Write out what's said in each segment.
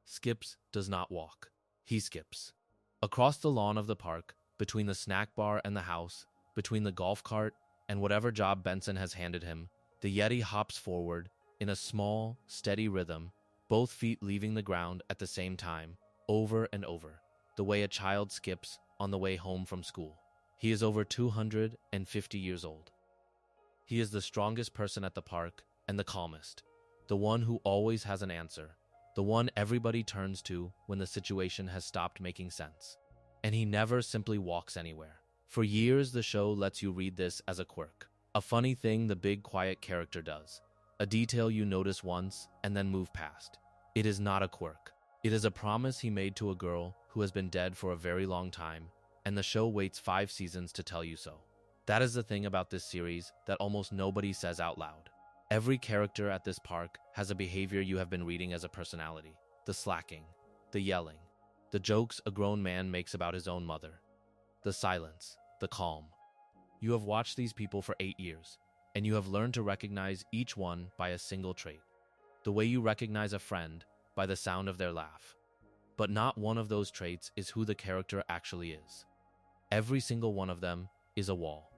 skips does not walk. He skips. Across the lawn of the park, between the snack bar and the house, between the golf cart and whatever job Benson has handed him, the Yeti hops forward in a small, steady rhythm, both feet leaving the ground at the same time, over and over, the way a child skips on the way home from school. He is over 250 years old. He is the strongest person at the park and the calmest, the one who always has an answer, the one everybody turns to when the situation has stopped making sense. And he never simply walks anywhere. For years, the show lets you read this as a quirk, a funny thing the big quiet character does, a detail you notice once and then move past. It is not a quirk. It is a promise he made to a girl who has been dead for a very long time, and the show waits 5 seasons to tell you so. That is the thing about this series that almost nobody says out loud. Every character at this park has a behavior you have been reading as a personality. The slacking, the yelling, the jokes a grown man makes about his own mother, the silence, the calm. You have watched these people for 8 years, and you have learned to recognize each one by a single trait. The way you recognize a friend by the sound of their laugh. But not one of those traits is who the character actually is. Every single one of them is a wall.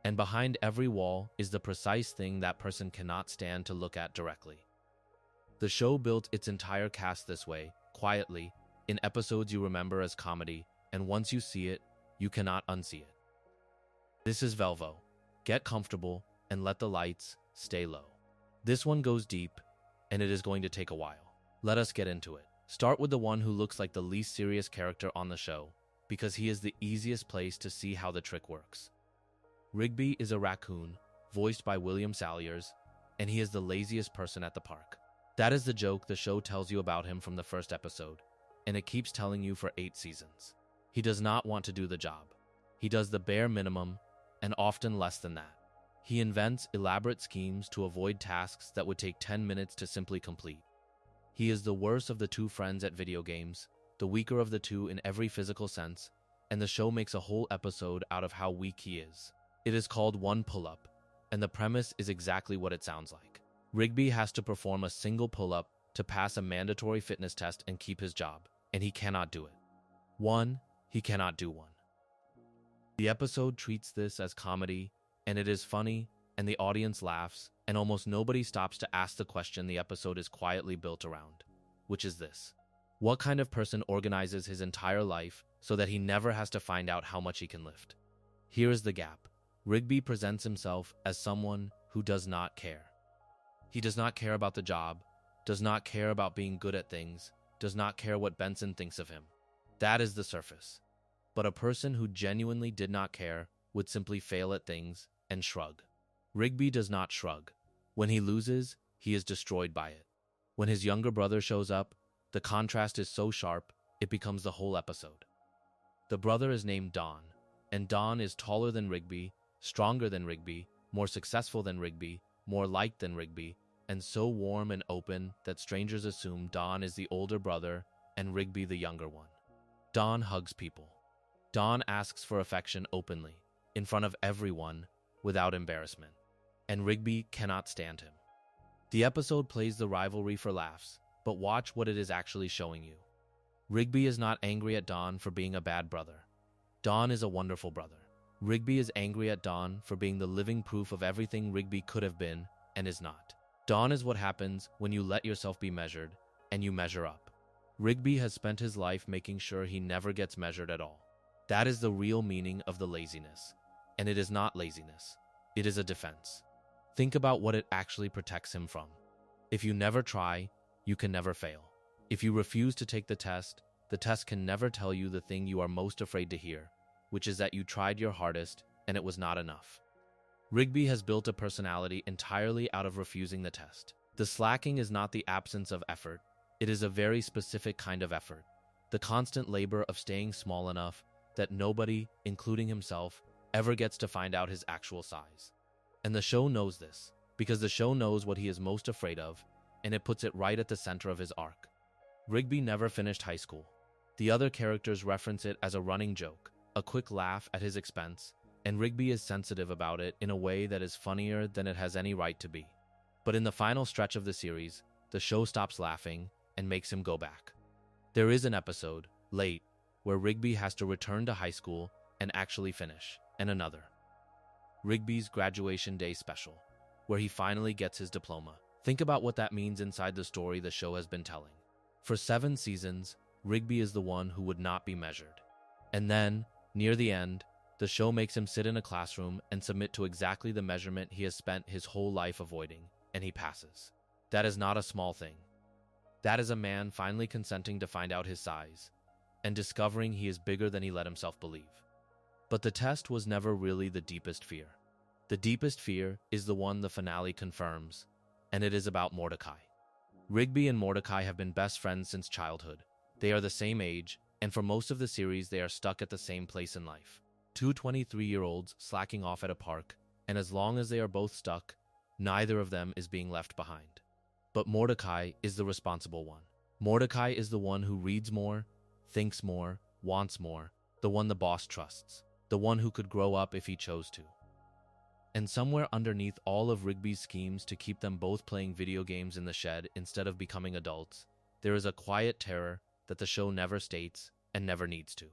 And behind every wall is the precise thing that person cannot stand to look at directly. The show built its entire cast this way, quietly, in episodes you remember as comedy, and once you see it, you cannot unsee it. This is Velvo. Get comfortable and let the lights stay low. This one goes deep, and it is going to take a while. Let us get into it. Start with the one who looks like the least serious character on the show, because he is the easiest place to see how the trick works. Rigby is a raccoon, voiced by William Salyers, and he is the laziest person at the park. That is the joke the show tells you about him from the first episode, and it keeps telling you for 8 seasons. He does not want to do the job. He does the bare minimum, and often less than that. He invents elaborate schemes to avoid tasks that would take 10 minutes to simply complete. He is the worst of the 2 friends at video games, the weaker of the 2 in every physical sense, and the show makes a whole episode out of how weak he is. It is called One Pull-Up, and the premise is exactly what it sounds like. Rigby has to perform a single pull-up to pass a mandatory fitness test and keep his job, and he cannot do it. He cannot do one. The episode treats this as comedy, and it is funny, and the audience laughs, and almost nobody stops to ask the question the episode is quietly built around, which is this. What kind of person organizes his entire life so that he never has to find out how much he can lift? Here is the gap. Rigby presents himself as someone who does not care. He does not care about the job, does not care about being good at things, does not care what Benson thinks of him. That is the surface. But a person who genuinely did not care would simply fail at things and shrug. Rigby does not shrug. When he loses, he is destroyed by it. When his younger brother shows up, the contrast is so sharp, it becomes the whole episode. The brother is named Don, and Don is taller than Rigby, stronger than Rigby, more successful than Rigby, more liked than Rigby, and so warm and open that strangers assume Don is the older brother and Rigby the younger one. Don hugs people. Don asks for affection openly, in front of everyone, without embarrassment. And Rigby cannot stand him. The episode plays the rivalry for laughs, but watch what it is actually showing you. Rigby is not angry at Don for being a bad brother. Don is a wonderful brother. Rigby is angry at Don for being the living proof of everything Rigby could have been and is not. Don is what happens when you let yourself be measured, and you measure up. Rigby has spent his life making sure he never gets measured at all. That is the real meaning of the laziness. And it is not laziness. It is a defense. Think about what it actually protects him from. If you never try, you can never fail. If you refuse to take the test can never tell you the thing you are most afraid to hear, which is that you tried your hardest and it was not enough. Rigby has built a personality entirely out of refusing the test. The slacking is not the absence of effort. It is a very specific kind of effort. The constant labor of staying small enough that nobody, including himself, ever gets to find out his actual size. And the show knows this, because the show knows what he is most afraid of, and it puts it right at the center of his arc. Rigby never finished high school. The other characters reference it as a running joke, a quick laugh at his expense, and Rigby is sensitive about it in a way that is funnier than it has any right to be. But in the final stretch of the series, the show stops laughing and makes him go back. There is an episode, late, where Rigby has to return to high school and actually finish, and another, Rigby's graduation day special, where he finally gets his diploma. Think about what that means inside the story the show has been telling. For 7 seasons, Rigby is the one who would not be measured. And then, near the end, the show makes him sit in a classroom and submit to exactly the measurement he has spent his whole life avoiding, and he passes. That is not a small thing. That is a man finally consenting to find out his size, and discovering he is bigger than he let himself believe. But the test was never really the deepest fear. The deepest fear is the one the finale confirms, and it is about Mordecai. Rigby and Mordecai have been best friends since childhood. They are the same age, and for most of the series they are stuck at the same place in life. Two 23-year-olds slacking off at a park, and as long as they are both stuck, neither of them is being left behind. But Mordecai is the responsible one. Mordecai is the one who reads more, thinks more, wants more, the one the boss trusts, the one who could grow up if he chose to. And somewhere underneath all of Rigby's schemes to keep them both playing video games in the shed instead of becoming adults, there is a quiet terror that the show never states and never needs to.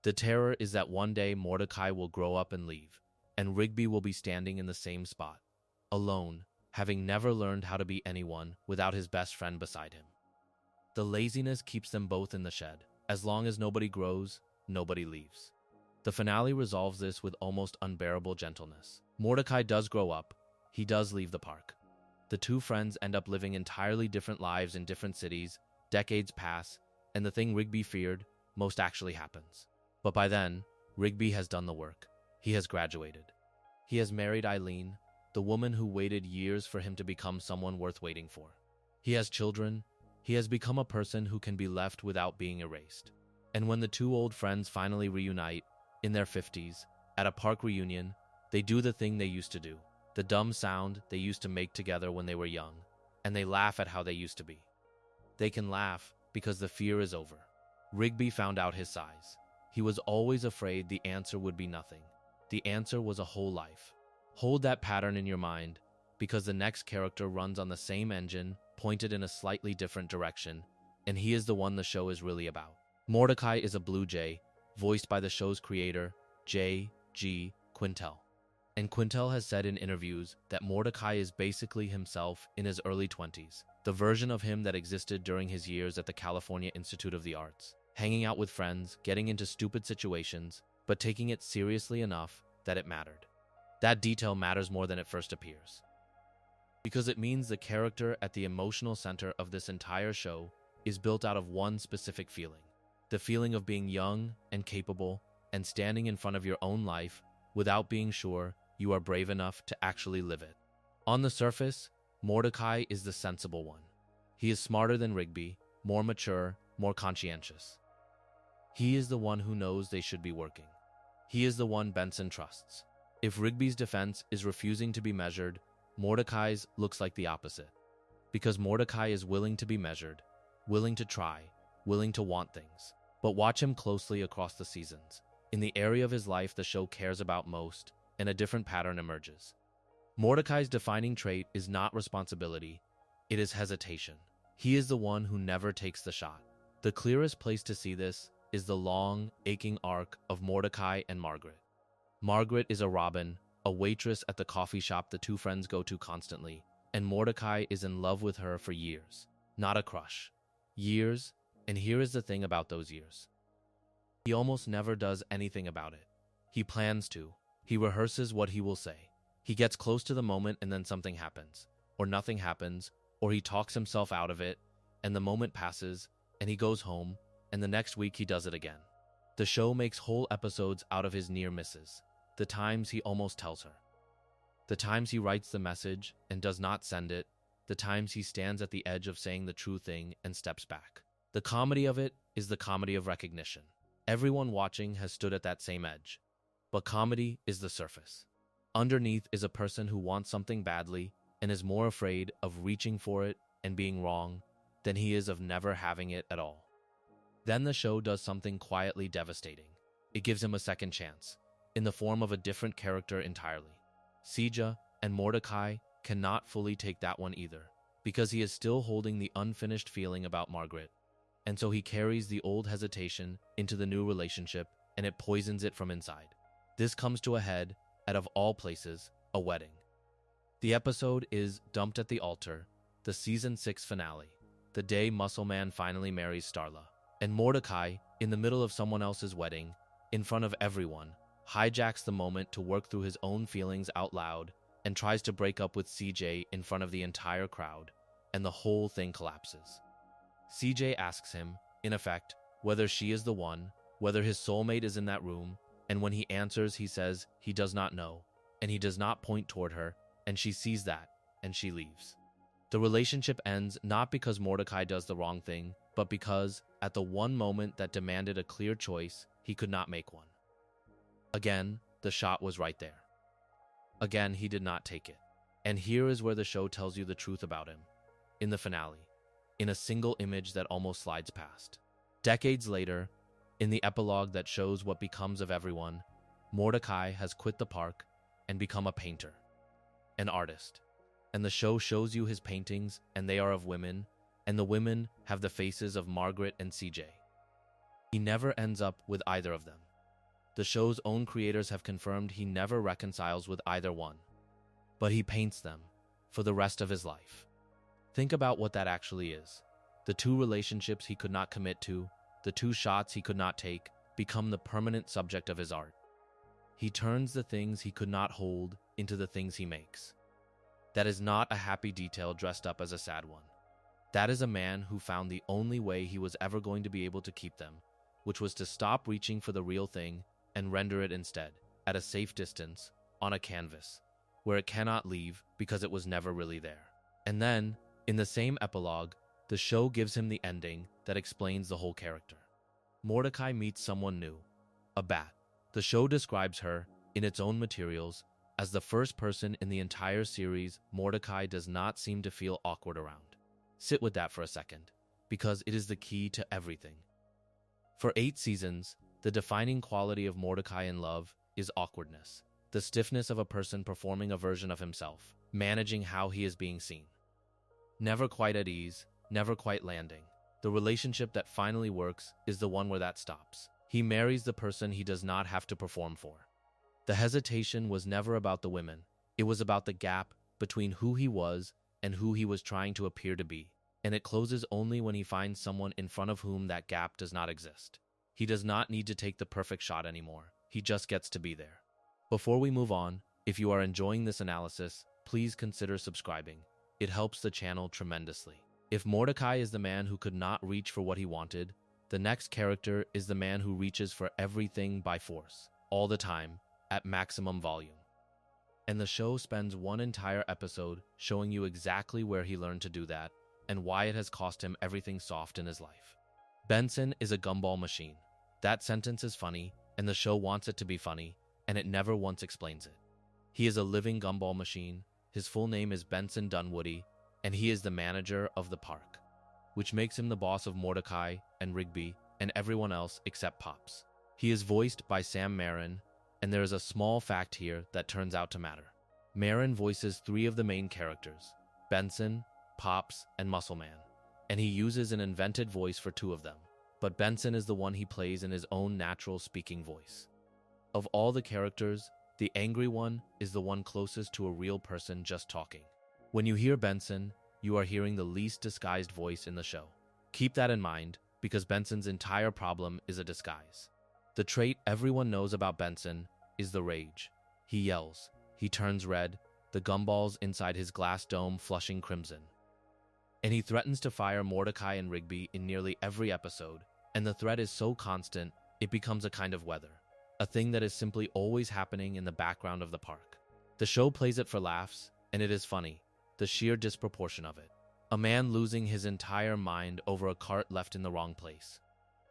The terror is that one day Mordecai will grow up and leave, and Rigby will be standing in the same spot, alone, having never learned how to be anyone without his best friend beside him. The laziness keeps them both in the shed. As long as nobody grows, nobody leaves. The finale resolves this with almost unbearable gentleness. Mordecai does grow up. He does leave the park. The two friends end up living entirely different lives in different cities. Decades pass, and the thing Rigby feared most actually happens. But by then, Rigby has done the work. He has graduated. He has married Eileen, the woman who waited years for him to become someone worth waiting for. He has children. He has become a person who can be left without being erased. And when the two old friends finally reunite, in their 50s, at a park reunion, they do the thing they used to do, the dumb sound they used to make together when they were young, and they laugh at how they used to be. They can laugh because the fear is over. Rigby found out his size. He was always afraid the answer would be nothing. The answer was a whole life. Hold that pattern in your mind, because the next character runs on the same engine, pointed in a slightly different direction, and he is the one the show is really about. Mordecai is a blue jay, voiced by the show's creator, J.G. Quintel. And Quintel has said in interviews that Mordecai is basically himself in his early 20s, the version of him that existed during his years at the California Institute of the Arts, hanging out with friends, getting into stupid situations, but taking it seriously enough that it mattered. That detail matters more than it first appears, because it means the character at the emotional center of this entire show is built out of one specific feeling. The feeling of being young and capable and standing in front of your own life without being sure you are brave enough to actually live it. On the surface, Mordecai is the sensible one. He is smarter than Rigby, more mature, more conscientious. He is the one who knows they should be working. He is the one Benson trusts. If Rigby's defense is refusing to be measured, Mordecai's looks like the opposite. Because Mordecai is willing to be measured, willing to try, willing to want things. But watch him closely across the seasons. In the area of his life the show cares about most, and a different pattern emerges. Mordecai's defining trait is not responsibility, it is hesitation. He is the one who never takes the shot. The clearest place to see this is the long, aching arc of Mordecai and Margaret. Margaret is a Robin, a waitress at the coffee shop the two friends go to constantly, and Mordecai is in love with her for years. Not a crush. Years. And here is the thing about those years. He almost never does anything about it. He plans to. He rehearses what he will say. He gets close to the moment and then something happens. Or nothing happens. Or he talks himself out of it. And the moment passes. And he goes home. And the next week he does it again. The show makes whole episodes out of his near misses. The times he almost tells her. The times he writes the message and does not send it. The times he stands at the edge of saying the true thing and steps back. The comedy of it is the comedy of recognition. Everyone watching has stood at that same edge. But comedy is the surface. Underneath is a person who wants something badly and is more afraid of reaching for it and being wrong than he is of never having it at all. Then the show does something quietly devastating. It gives him a second chance, in the form of a different character entirely. Sija and Mordecai cannot fully take that one either, because he is still holding the unfinished feeling about Margaret. and so he carries the old hesitation into the new relationship, and it poisons it from inside. This comes to a head at, of all places, a wedding. The episode is Dumped at the Altar, the season 6 finale, the day Muscle Man finally marries Starla. And Mordecai, in the middle of someone else's wedding, in front of everyone, hijacks the moment to work through his own feelings out loud and tries to break up with CJ in front of the entire crowd, and the whole thing collapses. CJ asks him, in effect, whether she is the one, whether his soulmate is in that room, and when he answers, he says he does not know, and he does not point toward her, and she sees that, and she leaves. The relationship ends not because Mordecai does the wrong thing, but because, at the one moment that demanded a clear choice, he could not make one. Again, the shot was right there. Again, he did not take it. And here is where the show tells you the truth about him. In the finale, in a single image that almost slides past. Decades later, in the epilogue that shows what becomes of everyone, Mordecai has quit the park and become a painter, an artist. And the show shows you his paintings, and they are of women, and the women have the faces of Margaret and CJ. He never ends up with either of them. The show's own creators have confirmed he never reconciles with either one, but he paints them for the rest of his life. Think about what that actually is. The two relationships he could not commit to, the two shots he could not take, become the permanent subject of his art. He turns the things he could not hold into the things he makes. That is not a happy detail dressed up as a sad one. That is a man who found the only way he was ever going to be able to keep them, which was to stop reaching for the real thing and render it instead, at a safe distance, on a canvas, where it cannot leave because it was never really there. And then, in the same epilogue, the show gives him the ending that explains the whole character. Mordecai meets someone new, a bat. The show describes her, in its own materials, as the first person in the entire series Mordecai does not seem to feel awkward around. Sit with that for a second, because it is the key to everything. For 8 seasons, the defining quality of Mordecai in love is awkwardness, the stiffness of a person performing a version of himself, managing how he is being seen. Never quite at ease, never quite landing. The relationship that finally works is the one where that stops. He marries the person he does not have to perform for. The hesitation was never about the women. It was about the gap between who he was and who he was trying to appear to be. And it closes only when he finds someone in front of whom that gap does not exist. He does not need to take the perfect shot anymore. He just gets to be there. Before we move on, if you are enjoying this analysis, please consider subscribing. It helps the channel tremendously. If Mordecai is the man who could not reach for what he wanted, the next character is the man who reaches for everything by force, all the time, at maximum volume. And the show spends one entire episode showing you exactly where he learned to do that and why it has cost him everything soft in his life. Benson is a gumball machine. That sentence is funny, and the show wants it to be funny, and it never once explains it. He is a living gumball machine. His full name is Benson Dunwoody, and he is the manager of the park, which makes him the boss of Mordecai and Rigby and everyone else except Pops. He is voiced by Sam Marin, and there is a small fact here that turns out to matter. Marin voices 3 of the main characters, Benson, Pops, and Muscle Man, and he uses an invented voice for 2 of them, but Benson is the one he plays in his own natural speaking voice. Of all the characters, the angry one is the one closest to a real person just talking. When you hear Benson, you are hearing the least disguised voice in the show. Keep that in mind, because Benson's entire problem is a disguise. The trait everyone knows about Benson is the rage. He yells, he turns red, the gumballs inside his glass dome flushing crimson. And he threatens to fire Mordecai and Rigby in nearly every episode, and the threat is so constant, it becomes a kind of weather, a thing that is simply always happening in the background of the park. The show plays it for laughs, and it is funny, the sheer disproportion of it. A man losing his entire mind over a cart left in the wrong place.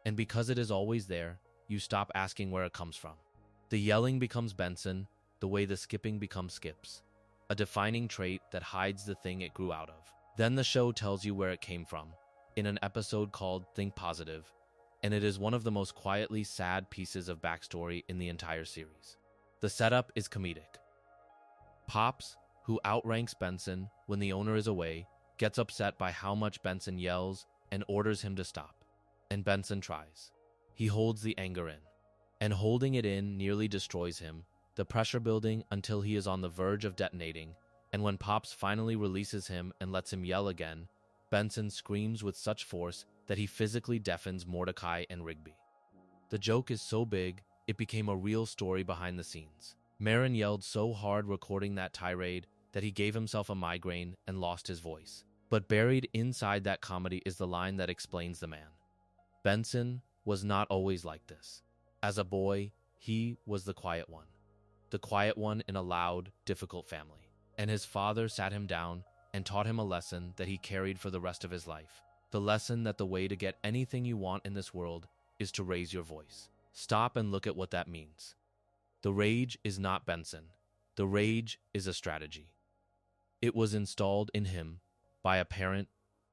And because it is always there, you stop asking where it comes from. The yelling becomes Benson, the way the skipping becomes Skips, a defining trait that hides the thing it grew out of. Then the show tells you where it came from, in an episode called Think Positive, and it is one of the most quietly sad pieces of backstory in the entire series. The setup is comedic. Pops, who outranks Benson when the owner is away, gets upset by how much Benson yells and orders him to stop. and Benson tries. He holds the anger in, and holding it in nearly destroys him, the pressure building until he is on the verge of detonating, and when Pops finally releases him and lets him yell again, Benson screams with such force that he physically deafens Mordecai and Rigby. The joke is so big, it became a real story behind the scenes. Marin yelled so hard recording that tirade that he gave himself a migraine and lost his voice. But buried inside that comedy is the line that explains the man. Benson was not always like this. As a boy, he was the quiet one. The quiet one in a loud, difficult family. And his father sat him down and taught him a lesson that he carried for the rest of his life. The lesson that the way to get anything you want in this world is to raise your voice. Stop and look at what that means. The rage is not Benson. The rage is a strategy. It was installed in him by a parent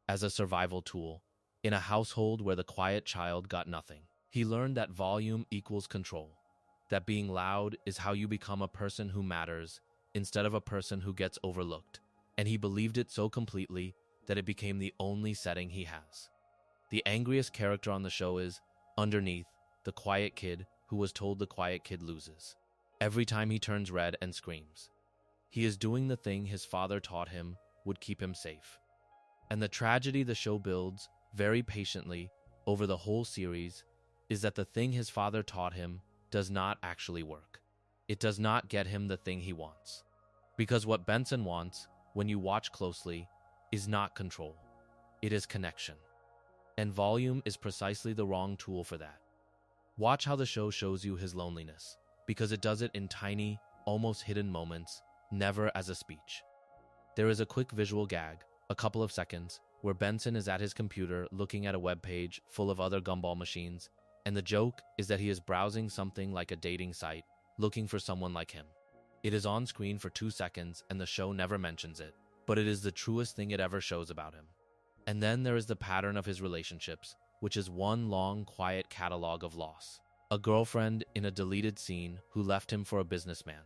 as a survival tool in a household where the quiet child got nothing. He learned that volume equals control, that being loud is how you become a person who matters instead of a person who gets overlooked, and he believed it so completely that it became the only setting he has. The angriest character on the show is, underneath, the quiet kid who was told the quiet kid loses. Every time he turns red and screams. He is doing the thing his father taught him would keep him safe. And the tragedy the show builds, very patiently, over the whole series, is that the thing his father taught him does not actually work. It does not get him the thing he wants. Because what Benson wants, when you watch closely, is not control. It is connection. And volume is precisely the wrong tool for that. Watch how the show shows you his loneliness, because it does it in tiny, almost hidden moments, never as a speech. There is a quick visual gag, a couple of seconds, where Benson is at his computer looking at a web page full of other gumball machines, and the joke is that he is browsing something like a dating site, looking for someone like him. It is on screen for 2 seconds and the show never mentions it, but it is the truest thing it ever shows about him. And then there is the pattern of his relationships, which is one long, quiet catalog of loss. A girlfriend in a deleted scene who left him for a businessman.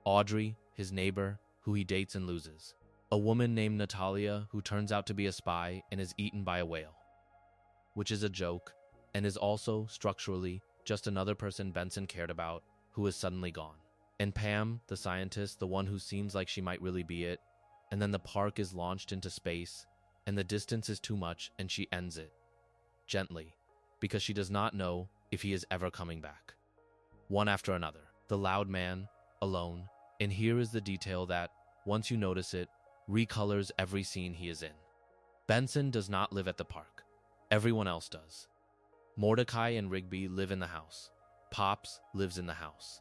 Audrey, his neighbor, who he dates and loses. A woman named Natalia who turns out to be a spy and is eaten by a whale. Which is a joke, and is also, structurally, just another person Benson cared about, who is suddenly gone. And Pam, the scientist, the one who seems like she might really be it, and then the park is launched into space, and the distance is too much and she ends it. Gently, because she does not know if he is ever coming back. One after another, the loud man, alone, and here is the detail that, once you notice it, recolors every scene he is in. Benson does not live at the park. Everyone else does. Mordecai and Rigby live in the house. Pops lives in the house.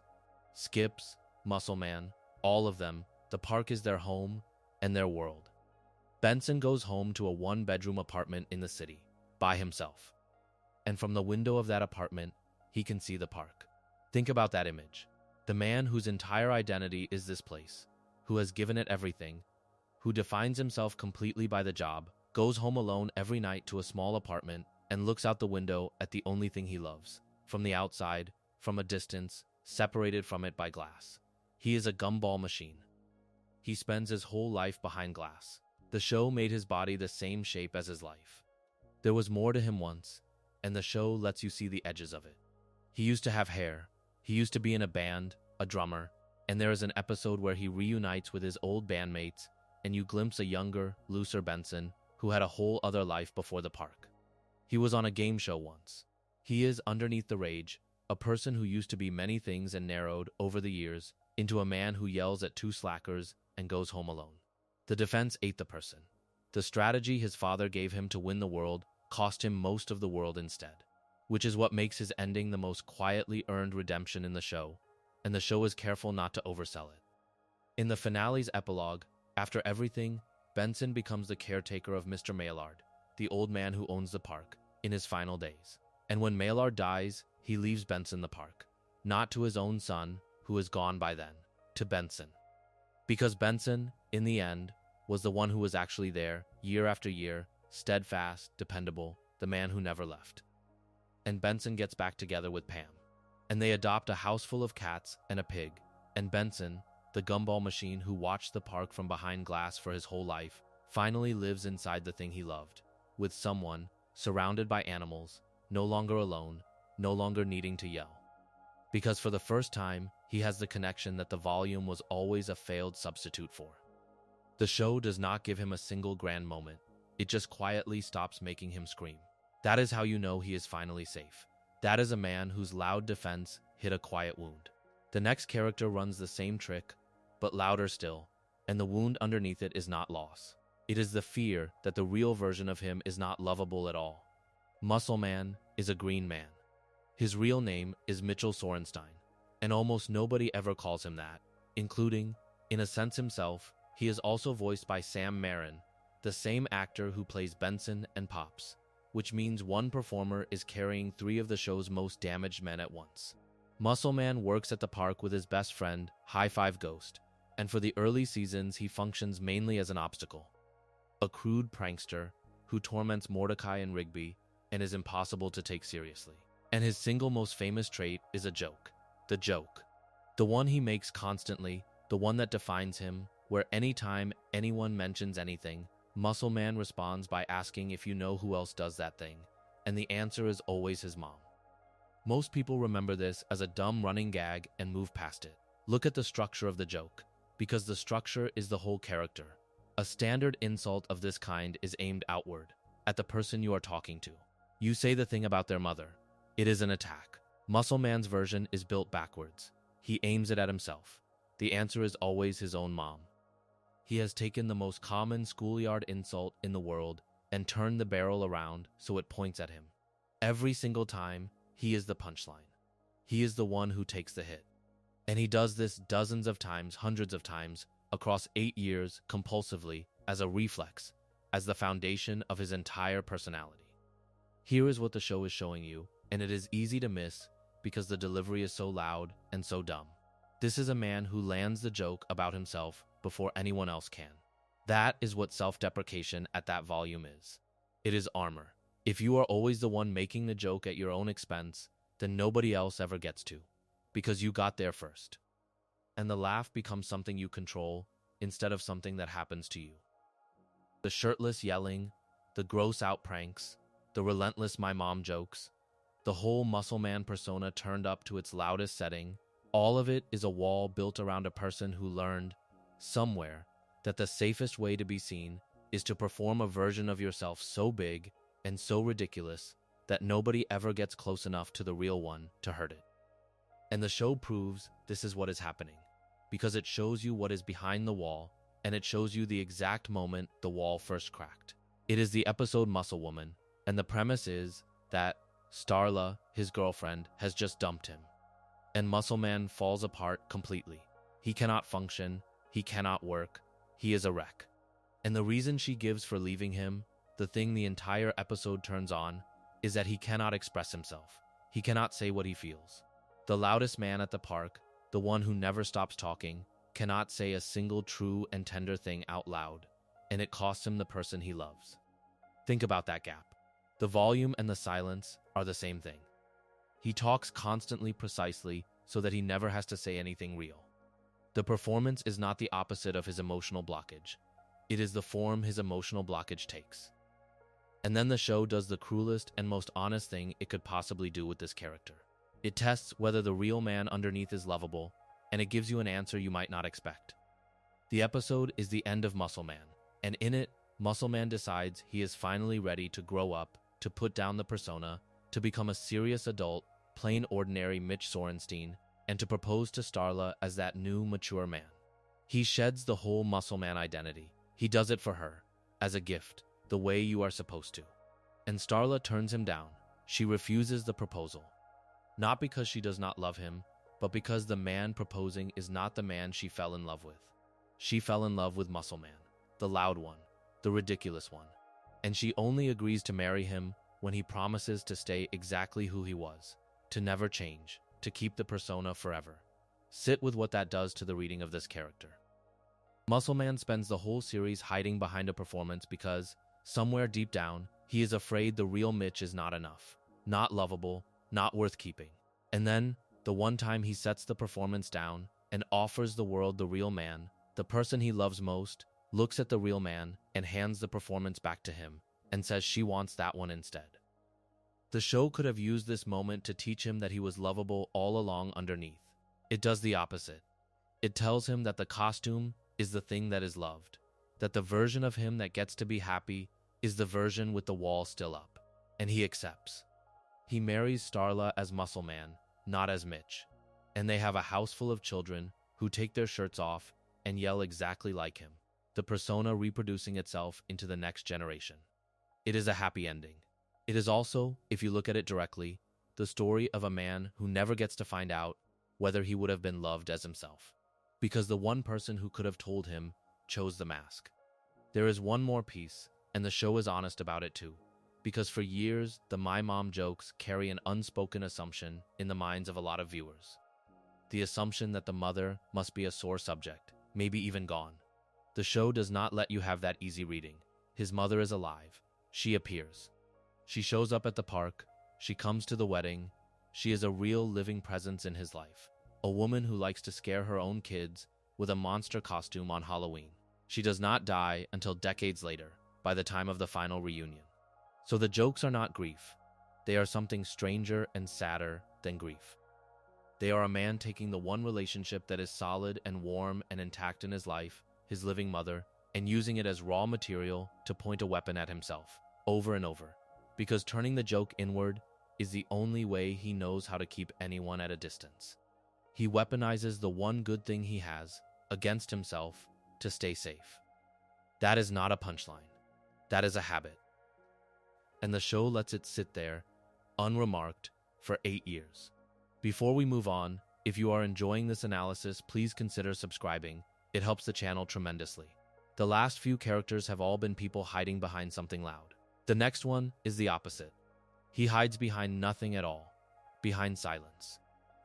Skips, Muscle Man, all of them, the park is their home and their world. Benson goes home to a one-bedroom apartment in the city, by himself. And from the window of that apartment, he can see the park. Think about that image. The man whose entire identity is this place, who has given it everything, who defines himself completely by the job, goes home alone every night to a small apartment and looks out the window at the only thing he loves. From the outside, from a distance, separated from it by glass. He is a gumball machine. He spends his whole life behind glass. The show made his body the same shape as his life. There was more to him once, and the show lets you see the edges of it. He used to have hair. He used to be in a band, a drummer, and there is an episode where he reunites with his old bandmates, and you glimpse a younger, looser Benson who had a whole other life before the park. He was on a game show once. He is, underneath the rage, a person who used to be many things and narrowed, over the years, into a man who yells at 2 slackers and goes home alone. The defense ate the person. The strategy his father gave him to win the world cost him most of the world instead, which is what makes his ending the most quietly earned redemption in the show, and the show is careful not to oversell it. In the finale's epilogue, after everything, Benson becomes the caretaker of Mr. Maillard, the old man who owns the park, in his final days. And when Maillard dies, he leaves Benson the park, not to his own son, who is gone by then, to Benson. Because Benson, in the end, was the one who was actually there, year after year, steadfast, dependable, the man who never left. And Benson gets back together with Pam. And they adopt a house full of cats and a pig. And Benson, the gumball machine who watched the park from behind glass for his whole life, finally lives inside the thing he loved, with someone, surrounded by animals, no longer alone, no longer needing to yell. Because for the first time, he has the connection that the volume was always a failed substitute for. The show does not give him a single grand moment. It just quietly stops making him scream. That is how you know he is finally safe. That is a man whose loud defense hit a quiet wound. The next character runs the same trick, but louder still, and the wound underneath it is not loss. It is the fear that the real version of him is not lovable at all. Muscle Man is a green man. His real name is Mitchell Sorenstein, and almost nobody ever calls him that, including, in a sense himself. He is also voiced by Sam Marin, the same actor who plays Benson and Pops, which means one performer is carrying three of the show's most damaged men at once. Muscle Man works at the park with his best friend, High Five Ghost, and for the early seasons he functions mainly as an obstacle. A crude prankster who torments Mordecai and Rigby and is impossible to take seriously. And his single most famous trait is a joke. The joke. The one he makes constantly, the one that defines him, where anytime anyone mentions anything, Muscle Man responds by asking if you know who else does that thing, and the answer is always his mom. Most people remember this as a dumb running gag and move past it. Look at the structure of the joke, because the structure is the whole character. A standard insult of this kind is aimed outward, at the person you are talking to. You say the thing about their mother. It is an attack. Muscle Man's version is built backwards. He aims it at himself. The answer is always his own mom. He has taken the most common schoolyard insult in the world and turned the barrel around so it points at him. Every single time, he is the punchline. He is the one who takes the hit. And he does this dozens of times, hundreds of times, across 8 years, compulsively, as a reflex, as the foundation of his entire personality. Here is what the show is showing you, and it is easy to miss because the delivery is so loud and so dumb. This is a man who lands the joke about himself before anyone else can. That is what self-deprecation at that volume is. It is armor. If you are always the one making the joke at your own expense, then nobody else ever gets to, because you got there first. And the laugh becomes something you control instead of something that happens to you. The shirtless yelling, the gross out pranks, the relentless my mom jokes, the whole Muscle Man persona turned up to its loudest setting, all of it is a wall built around a person who learned, somewhere, that the safest way to be seen is to perform a version of yourself so big and so ridiculous that nobody ever gets close enough to the real one to hurt it. And the show proves this is what is happening, because it shows you what is behind the wall, and it shows you the exact moment the wall first cracked. It is the episode Muscle Woman, and the premise is that Starla, his girlfriend, has just dumped him. And Muscle Man falls apart completely. He cannot function, he cannot work, he is a wreck. And the reason she gives for leaving him, the thing the entire episode turns on, is that he cannot express himself. He cannot say what he feels. The loudest man at the park, the one who never stops talking, cannot say a single true and tender thing out loud, and it costs him the person he loves. Think about that gap. The volume and the silence are the same thing. He talks constantly precisely so that he never has to say anything real. The performance is not the opposite of his emotional blockage. It is the form his emotional blockage takes. And then the show does the cruelest and most honest thing it could possibly do with this character. It tests whether the real man underneath is lovable, and it gives you an answer you might not expect. The episode is the end of Muscle Man, and in it, Muscle Man decides he is finally ready to grow up, to put down the persona, to become a serious adult, plain ordinary Mitch Sorenstein, and to propose to Starla as that new, mature man. He sheds the whole Muscle Man identity. He does it for her, as a gift, the way you are supposed to. And Starla turns him down. She refuses the proposal. Not because she does not love him, but because the man proposing is not the man she fell in love with. She fell in love with Muscle Man, the loud one, the ridiculous one. And she only agrees to marry him when he promises to stay exactly who he was, to never change, to keep the persona forever. Sit with what that does to the reading of this character. Muscle Man spends the whole series hiding behind a performance because, somewhere deep down, he is afraid the real Mitch is not enough, not lovable, not worth keeping. And then, the one time he sets the performance down and offers the world the real man, the person he loves most, looks at the real man and hands the performance back to him and says she wants that one instead. The show could have used this moment to teach him that he was lovable all along underneath. It does the opposite. It tells him that the costume is the thing that is loved, that the version of him that gets to be happy is the version with the wall still up. And he accepts. He marries Starla as Muscle Man, not as Mitch. And they have a house full of children who take their shirts off and yell exactly like him, the persona reproducing itself into the next generation. It is a happy ending. It is also, if you look at it directly, the story of a man who never gets to find out whether he would have been loved as himself, because the one person who could have told him chose the mask. There is one more piece, and the show is honest about it too, because for years, the My Mom jokes carry an unspoken assumption in the minds of a lot of viewers. The assumption that the mother must be a sore subject, maybe even gone. The show does not let you have that easy reading. His mother is alive. She appears. She shows up at the park. She comes to the wedding. She is a real living presence in his life. A woman who likes to scare her own kids with a monster costume on Halloween. She does not die until decades later, by the time of the final reunion. So the jokes are not grief. They are something stranger and sadder than grief. They are a man taking the one relationship that is solid and warm and intact in his life, his living mother, and using it as raw material to point a weapon at himself, over and over. Because turning the joke inward is the only way he knows how to keep anyone at a distance. He weaponizes the one good thing he has against himself to stay safe. That is not a punchline. That is a habit. And the show lets it sit there, unremarked, for 8 years. Before we move on, if you are enjoying this analysis, please consider subscribing. It helps the channel tremendously. The last few characters have all been people hiding behind something loud. The next one is the opposite. He hides behind nothing at all, behind silence,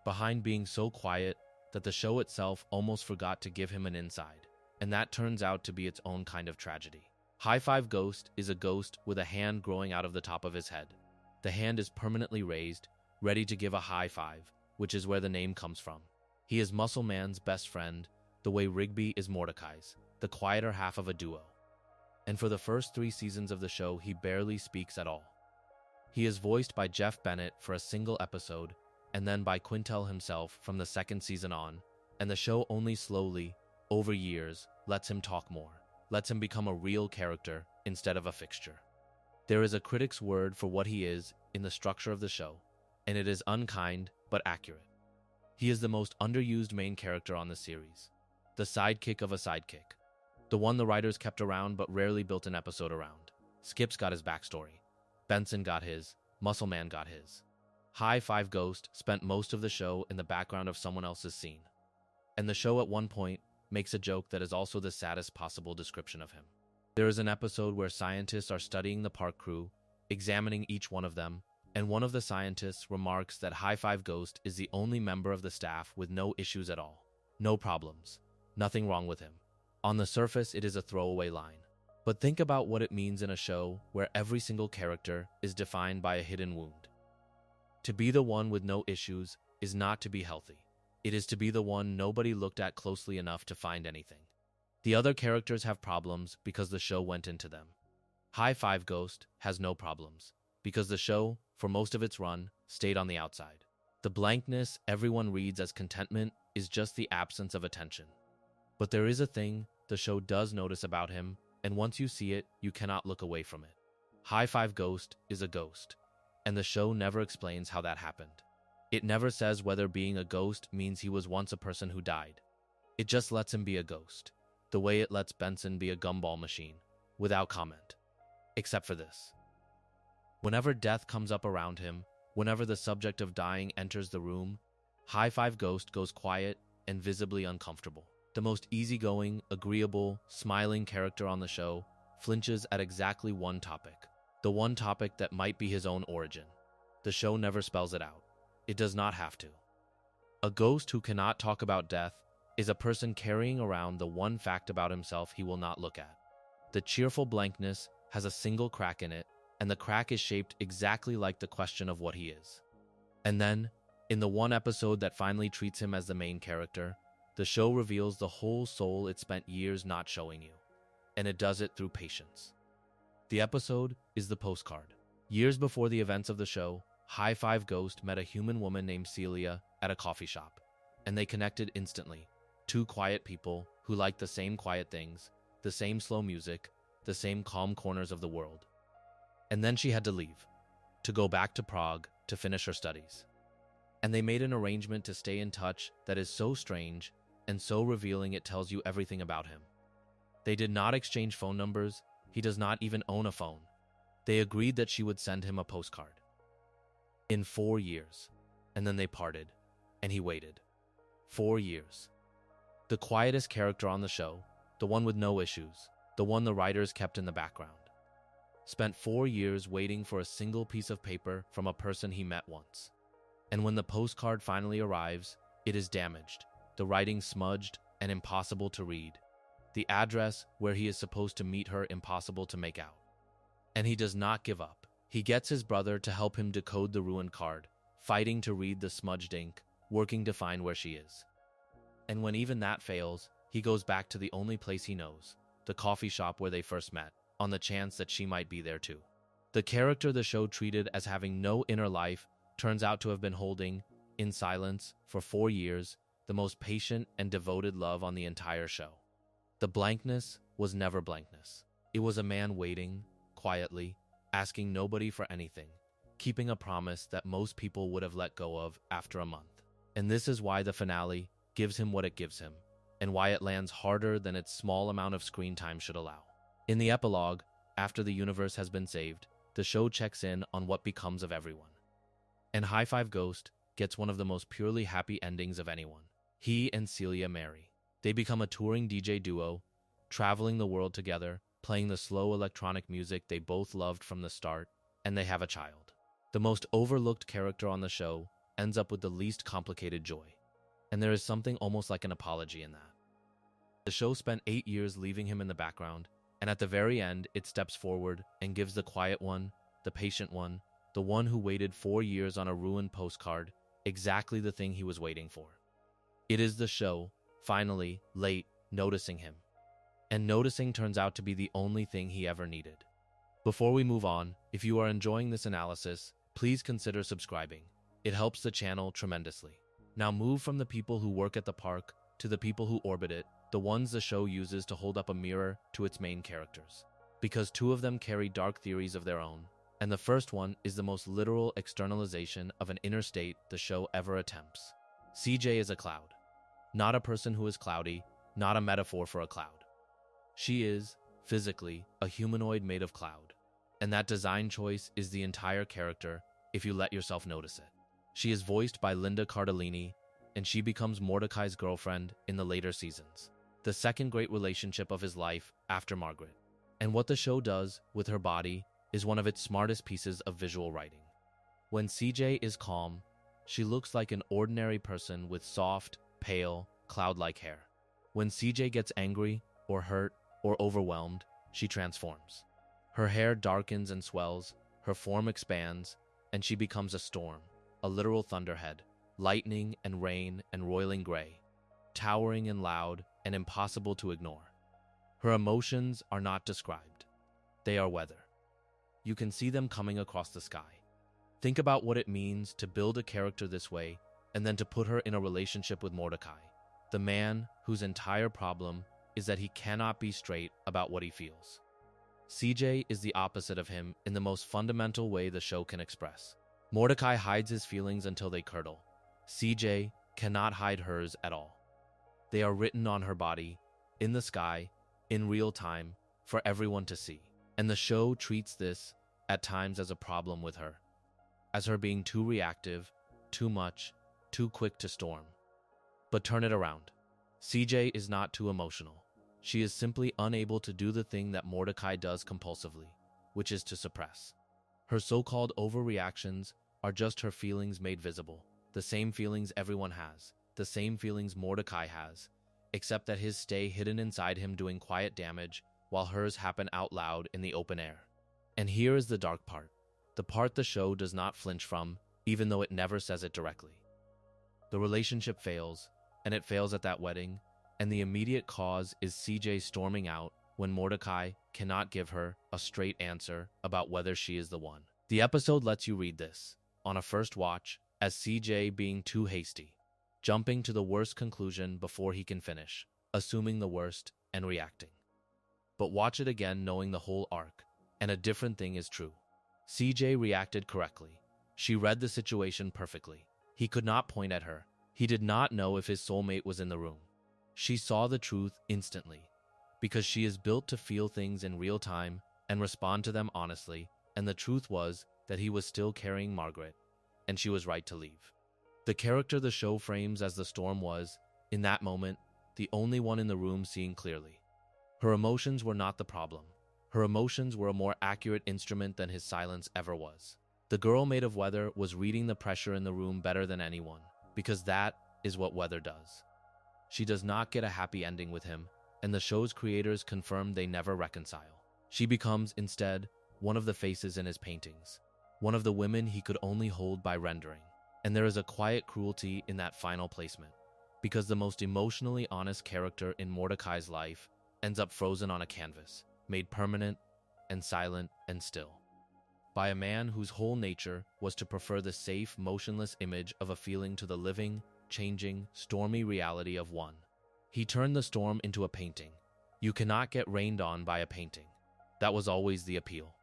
behind being so quiet that the show itself almost forgot to give him an inside, and that turns out to be its own kind of tragedy. High Five Ghost is a ghost with a hand growing out of the top of his head. The hand is permanently raised, ready to give a high five, which is where the name comes from. He is Muscle Man's best friend, the way Rigby is Mordecai's, the quieter half of a duo. And for the first 3 seasons of the show, he barely speaks at all. He is voiced by Jeff Bennett for a single episode, and then by Quintel himself from the 2nd season on, and the show only slowly, over years, lets him talk more, lets him become a real character instead of a fixture. There is a critic's word for what he is in the structure of the show, and it is unkind but accurate. He is the most underused main character on the series, the sidekick of a sidekick. The one the writers kept around but rarely built an episode around. Skip's got his backstory. Benson got his. Muscle Man got his. High Five Ghost spent most of the show in the background of someone else's scene. And the show at one point makes a joke that is also the saddest possible description of him. There is an episode where scientists are studying the park crew, examining each one of them, and one of the scientists remarks that High Five Ghost is the only member of the staff with no issues at all. No problems. Nothing wrong with him. On the surface, it is a throwaway line. But think about what it means in a show where every single character is defined by a hidden wound. To be the one with no issues is not to be healthy. It is to be the one nobody looked at closely enough to find anything. The other characters have problems because the show went into them. High Five Ghost has no problems because the show, for most of its run, stayed on the outside. The blankness everyone reads as contentment is just the absence of attention. But there is a thing the show does notice about him, and once you see it, you cannot look away from it. High Five Ghost is a ghost, and the show never explains how that happened. It never says whether being a ghost means he was once a person who died. It just lets him be a ghost, the way it lets Benson be a gumball machine, without comment. Except for this. Whenever death comes up around him, whenever the subject of dying enters the room, High Five Ghost goes quiet and visibly uncomfortable. The most easygoing, agreeable, smiling character on the show flinches at exactly one topic. The one topic that might be his own origin. The show never spells it out. It does not have to. A ghost who cannot talk about death is a person carrying around the one fact about himself he will not look at. The cheerful blankness has a single crack in it, and the crack is shaped exactly like the question of what he is. And then, in the one episode that finally treats him as the main character, the show reveals the whole soul it spent years not showing you, and it does it through patience. The episode is the postcard. Years before the events of the show, High Five Ghost met a human woman named Celia at a coffee shop, and they connected instantly. Two quiet people who liked the same quiet things, the same slow music, the same calm corners of the world. And then she had to leave, to go back to Prague to finish her studies. And they made an arrangement to stay in touch that is so strange and so revealing it tells you everything about him. They did not exchange phone numbers. He does not even own a phone. They agreed that she would send him a postcard. In 4 years. And then they parted, and he waited. 4 years. The quietest character on the show, the one with no issues, the one the writers kept in the background, spent 4 years waiting for a single piece of paper from a person he met once. And when the postcard finally arrives, it is damaged, the writing smudged and impossible to read, the address where he is supposed to meet her impossible to make out. And he does not give up. He gets his brother to help him decode the ruined card, fighting to read the smudged ink, working to find where she is. And when even that fails, he goes back to the only place he knows, the coffee shop where they first met, on the chance that she might be there too. The character the show treated as having no inner life turns out to have been holding, in silence, for 4 years, the most patient and devoted love on the entire show. The blankness was never blankness. It was a man waiting, quietly, asking nobody for anything, keeping a promise that most people would have let go of after a month. And this is why the finale gives him what it gives him, and why it lands harder than its small amount of screen time should allow. In the epilogue, after the universe has been saved, the show checks in on what becomes of everyone. And High Five Ghost gets one of the most purely happy endings of anyone. He and Celia marry. They become a touring DJ duo, traveling the world together, playing the slow electronic music they both loved from the start, and they have a child. The most overlooked character on the show ends up with the least complicated joy. And there is something almost like an apology in that. The show spent 8 years leaving him in the background, and at the very end, it steps forward and gives the quiet one, the patient one, the one who waited 4 years on a ruined postcard, exactly the thing he was waiting for. It is the show, finally, late, noticing him. And noticing turns out to be the only thing he ever needed. Before we move on, if you are enjoying this analysis, please consider subscribing. It helps the channel tremendously. Now move from the people who work at the park to the people who orbit it, the ones the show uses to hold up a mirror to its main characters. Because 2 of them carry dark theories of their own, and the first one is the most literal externalization of an inner state the show ever attempts. CJ is a cloud. Not a person who is cloudy, not a metaphor for a cloud. She is, physically, a humanoid made of cloud. And that design choice is the entire character if you let yourself notice it. She is voiced by Linda Cardellini, and she becomes Mordecai's girlfriend in the later seasons. The second great relationship of his life after Margaret. And what the show does with her body is one of its smartest pieces of visual writing. When CJ is calm, she looks like an ordinary person with soft, pale, cloud-like hair. When CJ gets angry, or hurt, or overwhelmed, she transforms. Her hair darkens and swells, her form expands, and she becomes a storm, a literal thunderhead, lightning and rain and roiling gray, towering and loud and impossible to ignore. Her emotions are not described. They are weather. You can see them coming across the sky. Think about what it means to build a character this way and then to put her in a relationship with Mordecai, the man whose entire problem is that he cannot be straight about what he feels. CJ is the opposite of him in the most fundamental way the show can express. Mordecai hides his feelings until they curdle. CJ cannot hide hers at all. They are written on her body, in the sky, in real time, for everyone to see. And the show treats this, at times, as a problem with her. As her being too reactive, too much, too quick to storm. But turn it around. CJ is not too emotional. She is simply unable to do the thing that Mordecai does compulsively, which is to suppress. Her so-called overreactions are just her feelings made visible, the same feelings everyone has, the same feelings Mordecai has, except that his stay hidden inside him doing quiet damage, while hers happen out loud in the open air. And here is the dark part, the part the show does not flinch from, even though it never says it directly. The relationship fails, and it fails at that wedding, and the immediate cause is CJ storming out when Mordecai cannot give her a straight answer about whether she is the one. The episode lets you read this, on a first watch, as CJ being too hasty, jumping to the worst conclusion before he can finish, assuming the worst and reacting. But watch it again knowing the whole arc, and a different thing is true. CJ reacted correctly. She read the situation perfectly. He could not point at her. He did not know if his soulmate was in the room. She saw the truth instantly, because she is built to feel things in real time and respond to them honestly, and the truth was that he was still carrying Margaret, and she was right to leave. The character the show frames as the storm was, in that moment, the only one in the room seeing clearly. Her emotions were not the problem. Her emotions were a more accurate instrument than his silence ever was. The girl made of Weather was reading the pressure in the room better than anyone, because that is what Weather does. She does not get a happy ending with him, and the show's creators confirm they never reconcile. She becomes, instead, one of the faces in his paintings, one of the women he could only hold by rendering. And there is a quiet cruelty in that final placement, because the most emotionally honest character in Mordecai's life ends up frozen on a canvas, made permanent and silent and still, by a man whose whole nature was to prefer the safe, motionless image of a feeling to the living, changing, stormy reality of one. He turned the storm into a painting. You cannot get rained on by a painting. That was always the appeal.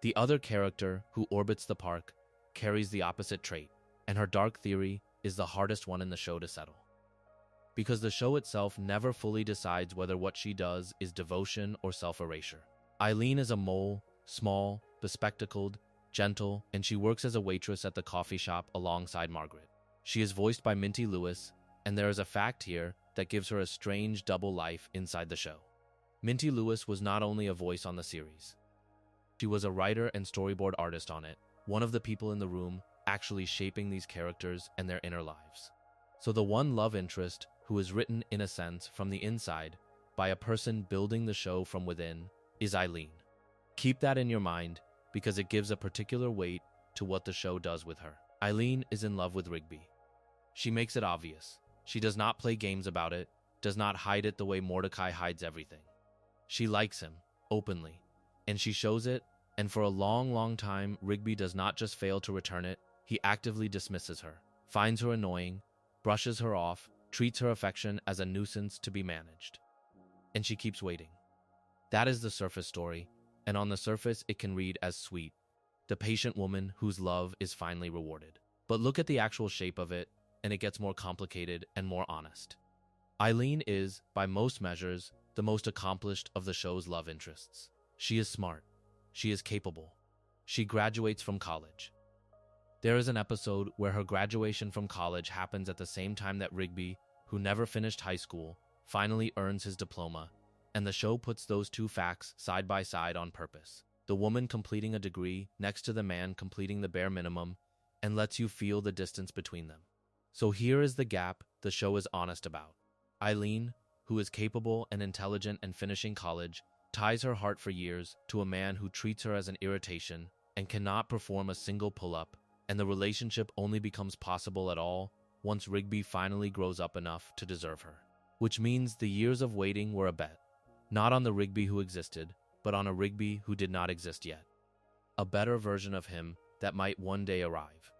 The other character, who orbits the park, carries the opposite trait, and her dark theory is the hardest one in the show to settle. Because the show itself never fully decides whether what she does is devotion or self-erasure. Eileen is a mole, small, bespectacled, gentle, and she works as a waitress at the coffee shop alongside Margaret. She is voiced by Minty Lewis, and there is a fact here that gives her a strange double life inside the show. Minty Lewis was not only a voice on the series. She was a writer and storyboard artist on it, one of the people in the room actually shaping these characters and their inner lives. So the one love interest who is written, in a sense, from the inside, by a person building the show from within, is Eileen. Keep that in your mind, because it gives a particular weight to what the show does with her. Eileen is in love with Rigby. She makes it obvious. She does not play games about it, does not hide it the way Mordecai hides everything. She likes him, openly, and she shows it, and for a long, long time, Rigby does not just fail to return it, he actively dismisses her, finds her annoying, brushes her off, treats her affection as a nuisance to be managed. And she keeps waiting. That is the surface story, and on the surface it can read as sweet, the patient woman whose love is finally rewarded. But look at the actual shape of it, and it gets more complicated and more honest. Eileen is, by most measures, the most accomplished of the show's love interests. She is smart. She is capable. She graduates from college. There is an episode where her graduation from college happens at the same time that Rigby, who never finished high school, finally earns his diploma, and the show puts those two facts side by side on purpose. The woman completing a degree next to the man completing the bare minimum, and lets you feel the distance between them. So here is the gap the show is honest about. Eileen, who is capable and intelligent and finishing college, ties her heart for years to a man who treats her as an irritation and cannot perform a single pull-up, and the relationship only becomes possible at all once Rigby finally grows up enough to deserve her. Which means the years of waiting were a bet, not on the Rigby who existed, but on a Rigby who did not exist yet. A better version of him that might one day arrive.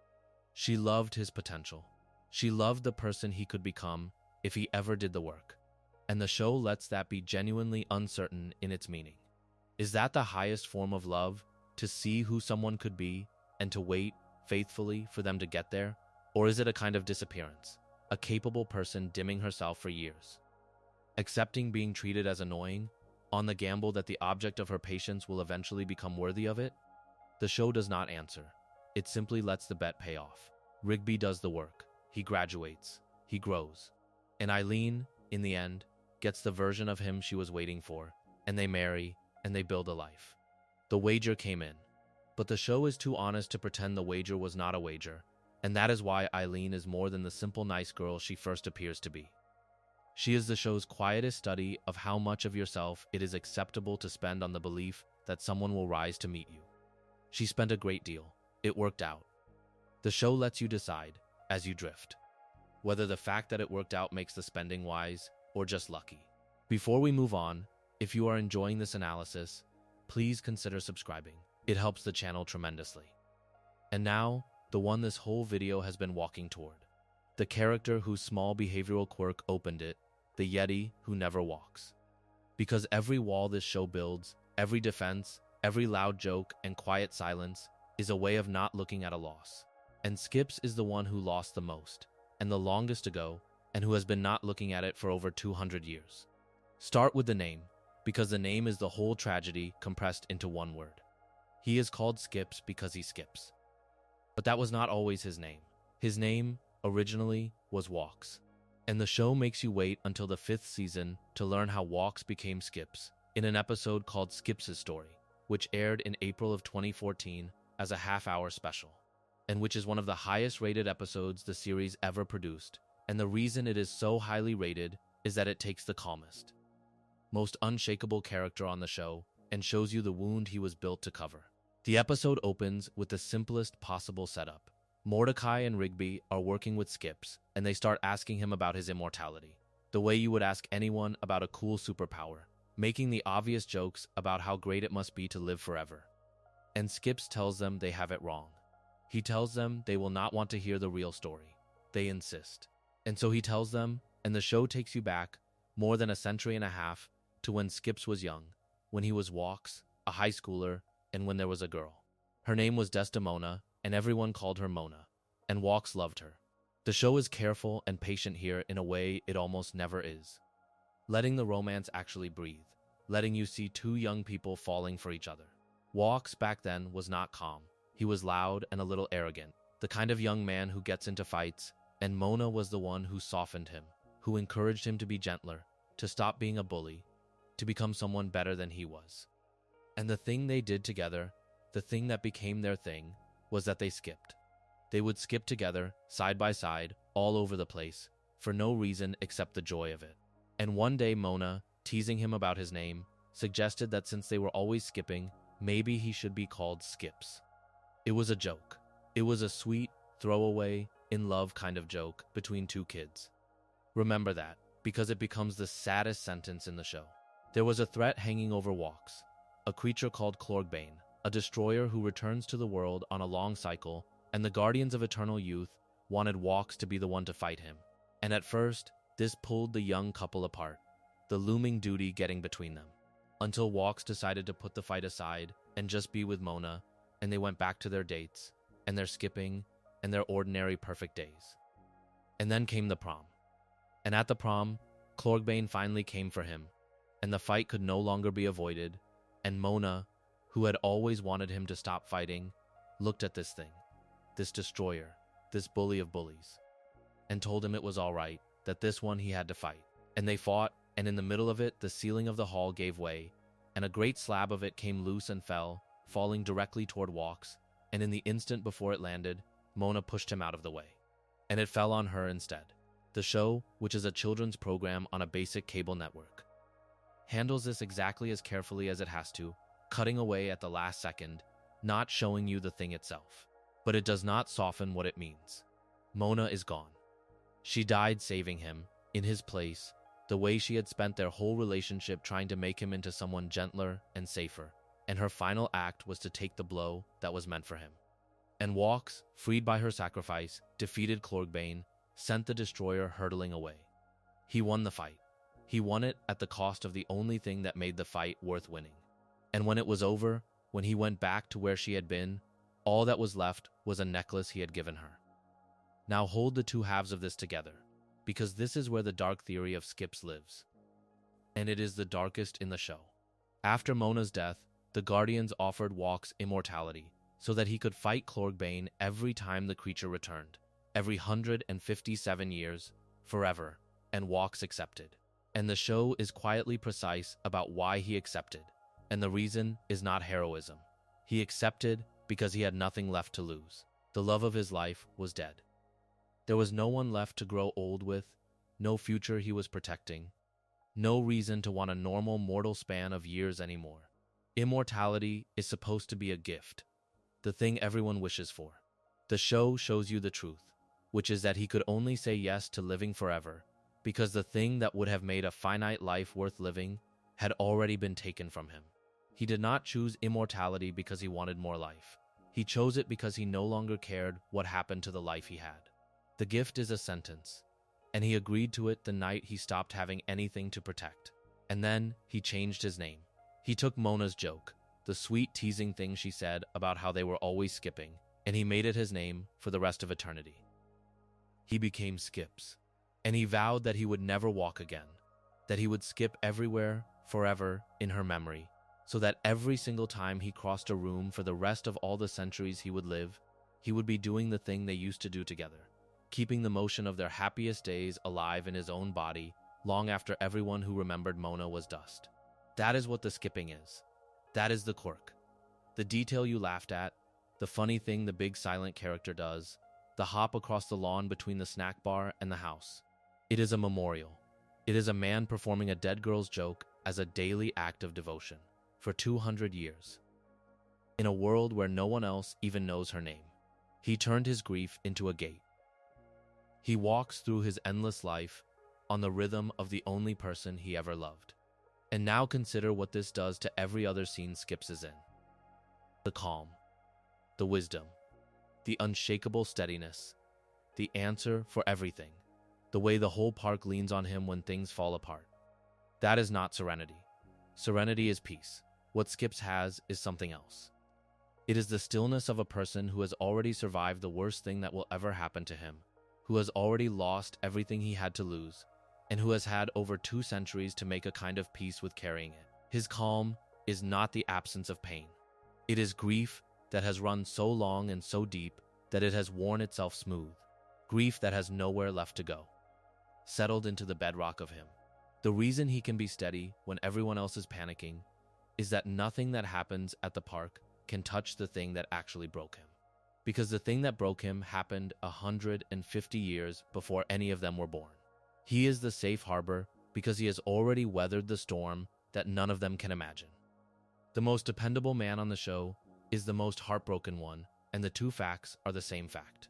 She loved his potential. She loved the person he could become if he ever did the work. And the show lets that be genuinely uncertain in its meaning. Is that the highest form of love, to see who someone could be and to wait faithfully for them to get there? Or is it a kind of disappearance, a capable person dimming herself for years, accepting being treated as annoying, on the gamble that the object of her patience will eventually become worthy of it? The show does not answer. It simply lets the bet pay off. Rigby does the work. He graduates. He grows. And Eileen, in the end, gets the version of him she was waiting for, and they marry, and they build a life. The wager came in, but the show is too honest to pretend the wager was not a wager, and that is why Eileen is more than the simple nice girl she first appears to be. She is the show's quietest study of how much of yourself it is acceptable to spend on the belief that someone will rise to meet you. She spent a great deal. It worked out. The show lets you decide, as you drift, whether the fact that it worked out makes the spending wise or just lucky. Before we move on, if you are enjoying this analysis, please consider subscribing. It helps the channel tremendously. And now, the one this whole video has been walking toward. The character whose small behavioral quirk opened it, the Yeti who never walks. Because every wall this show builds, every defense, every loud joke and quiet silence is a way of not looking at a loss. And Skips is the one who lost the most, and the longest ago, and who has been not looking at it for over 200 years. Start with the name, because the name is the whole tragedy compressed into one word. He is called Skips because he skips. But that was not always his name. His name, originally, was Walks. And the show makes you wait until the 5th season to learn how Walks became Skips in an episode called Skips' Story, which aired in April of 2014 as a half-hour special, and which is one of the highest-rated episodes the series ever produced. And the reason it is so highly rated is that it takes the calmest, most unshakable character on the show and shows you the wound he was built to cover. The episode opens with the simplest possible setup. Mordecai and Rigby are working with Skips, and they start asking him about his immortality, the way you would ask anyone about a cool superpower, making the obvious jokes about how great it must be to live forever. And Skips tells them they have it wrong. He tells them they will not want to hear the real story. They insist. And so he tells them, and the show takes you back more than a century and a half to when Skips was young, when he was Walks, a high schooler, and when there was a girl. Her name was Desdemona, and everyone called her Mona, and Walks loved her. The show is careful and patient here in a way it almost never is, letting the romance actually breathe, letting you see two young people falling for each other. Walks back then was not calm. He was loud and a little arrogant, the kind of young man who gets into fights, and Mona was the one who softened him, who encouraged him to be gentler, to stop being a bully, to become someone better than he was. And the thing they did together, the thing that became their thing, was that they skipped. They would skip together, side by side, all over the place, for no reason except the joy of it. And one day Mona, teasing him about his name, suggested that since they were always skipping, maybe he should be called Skips. It was a joke. It was a sweet, throwaway, in-love kind of joke between two kids. Remember that, because it becomes the saddest sentence in the show. There was a threat hanging over Walks, a creature called Clorgbane, a destroyer who returns to the world on a long cycle, and the Guardians of Eternal Youth wanted Walks to be the one to fight him. And at first, this pulled the young couple apart, the looming duty getting between them, until Walks decided to put the fight aside and just be with Mona, and they went back to their dates, and their skipping, and their ordinary perfect days. And then came the prom. And at the prom, Clorgbane finally came for him, and the fight could no longer be avoided, and Mona, who had always wanted him to stop fighting, looked at this thing, this destroyer, this bully of bullies, and told him it was all right, that this one he had to fight. And they fought, and in the middle of it, the ceiling of the hall gave way, and a great slab of it came loose and fell, falling directly toward Walks, and in the instant before it landed, Mona pushed him out of the way. And it fell on her instead. The show, which is a children's program on a basic cable network, handles this exactly as carefully as it has to, cutting away at the last second, not showing you the thing itself. But it does not soften what it means. Mona is gone. She died saving him, in his place, the way she had spent their whole relationship trying to make him into someone gentler and safer, and her final act was to take the blow that was meant for him. And Walks, freed by her sacrifice, defeated Clorgbane, sent the destroyer hurtling away. He won the fight. He won it at the cost of the only thing that made the fight worth winning. And when it was over, when he went back to where she had been, all that was left was a necklace he had given her. Now hold the two halves of this together, because this is where the dark theory of Skips lives. And it is the darkest in the show. After Mona's death, the Guardians offered Walks immortality, so that he could fight Clorgbane every time the creature returned, every 157 years, forever, and Walks accepted. And the show is quietly precise about why he accepted, and the reason is not heroism. He accepted because he had nothing left to lose. The love of his life was dead. There was no one left to grow old with, no future he was protecting, no reason to want a normal mortal span of years anymore. Immortality is supposed to be a gift, the thing everyone wishes for. The show shows you the truth, which is that he could only say yes to living forever, because the thing that would have made a finite life worth living had already been taken from him. He did not choose immortality because he wanted more life. He chose it because he no longer cared what happened to the life he had. The gift is a sentence, and he agreed to it the night he stopped having anything to protect. And then he changed his name. He took Mona's joke, the sweet teasing thing she said about how they were always skipping, and he made it his name for the rest of eternity. He became Skips, and he vowed that he would never walk again, that he would skip everywhere, forever, in her memory, so that every single time he crossed a room for the rest of all the centuries he would live, he would be doing the thing they used to do together, keeping the motion of their happiest days alive in his own body long after everyone who remembered Mona was dust. That is what the skipping is. That is the quirk. The detail you laughed at, the funny thing the big silent character does, the hop across the lawn between the snack bar and the house. It is a memorial. It is a man performing a dead girl's joke as a daily act of devotion for 200 years. In a world where no one else even knows her name, he turned his grief into a gate. He walks through his endless life on the rhythm of the only person he ever loved. And now consider what this does to every other scene Skips is in. The calm, the wisdom, the unshakable steadiness, the answer for everything, the way the whole park leans on him when things fall apart. That is not serenity. Serenity is peace. What Skips has is something else. It is the stillness of a person who has already survived the worst thing that will ever happen to him, who has already lost everything he had to lose, and who has had over 2 centuries to make a kind of peace with carrying it. His calm is not the absence of pain. It is grief that has run so long and so deep that it has worn itself smooth. Grief that has nowhere left to go. Settled into the bedrock of him. The reason he can be steady when everyone else is panicking is that nothing that happens at the park can touch the thing that actually broke him. Because the thing that broke him happened 150 years before any of them were born. He is the safe harbor because he has already weathered the storm that none of them can imagine. The most dependable man on the show is the most heartbroken one, and the 2 facts are the same fact.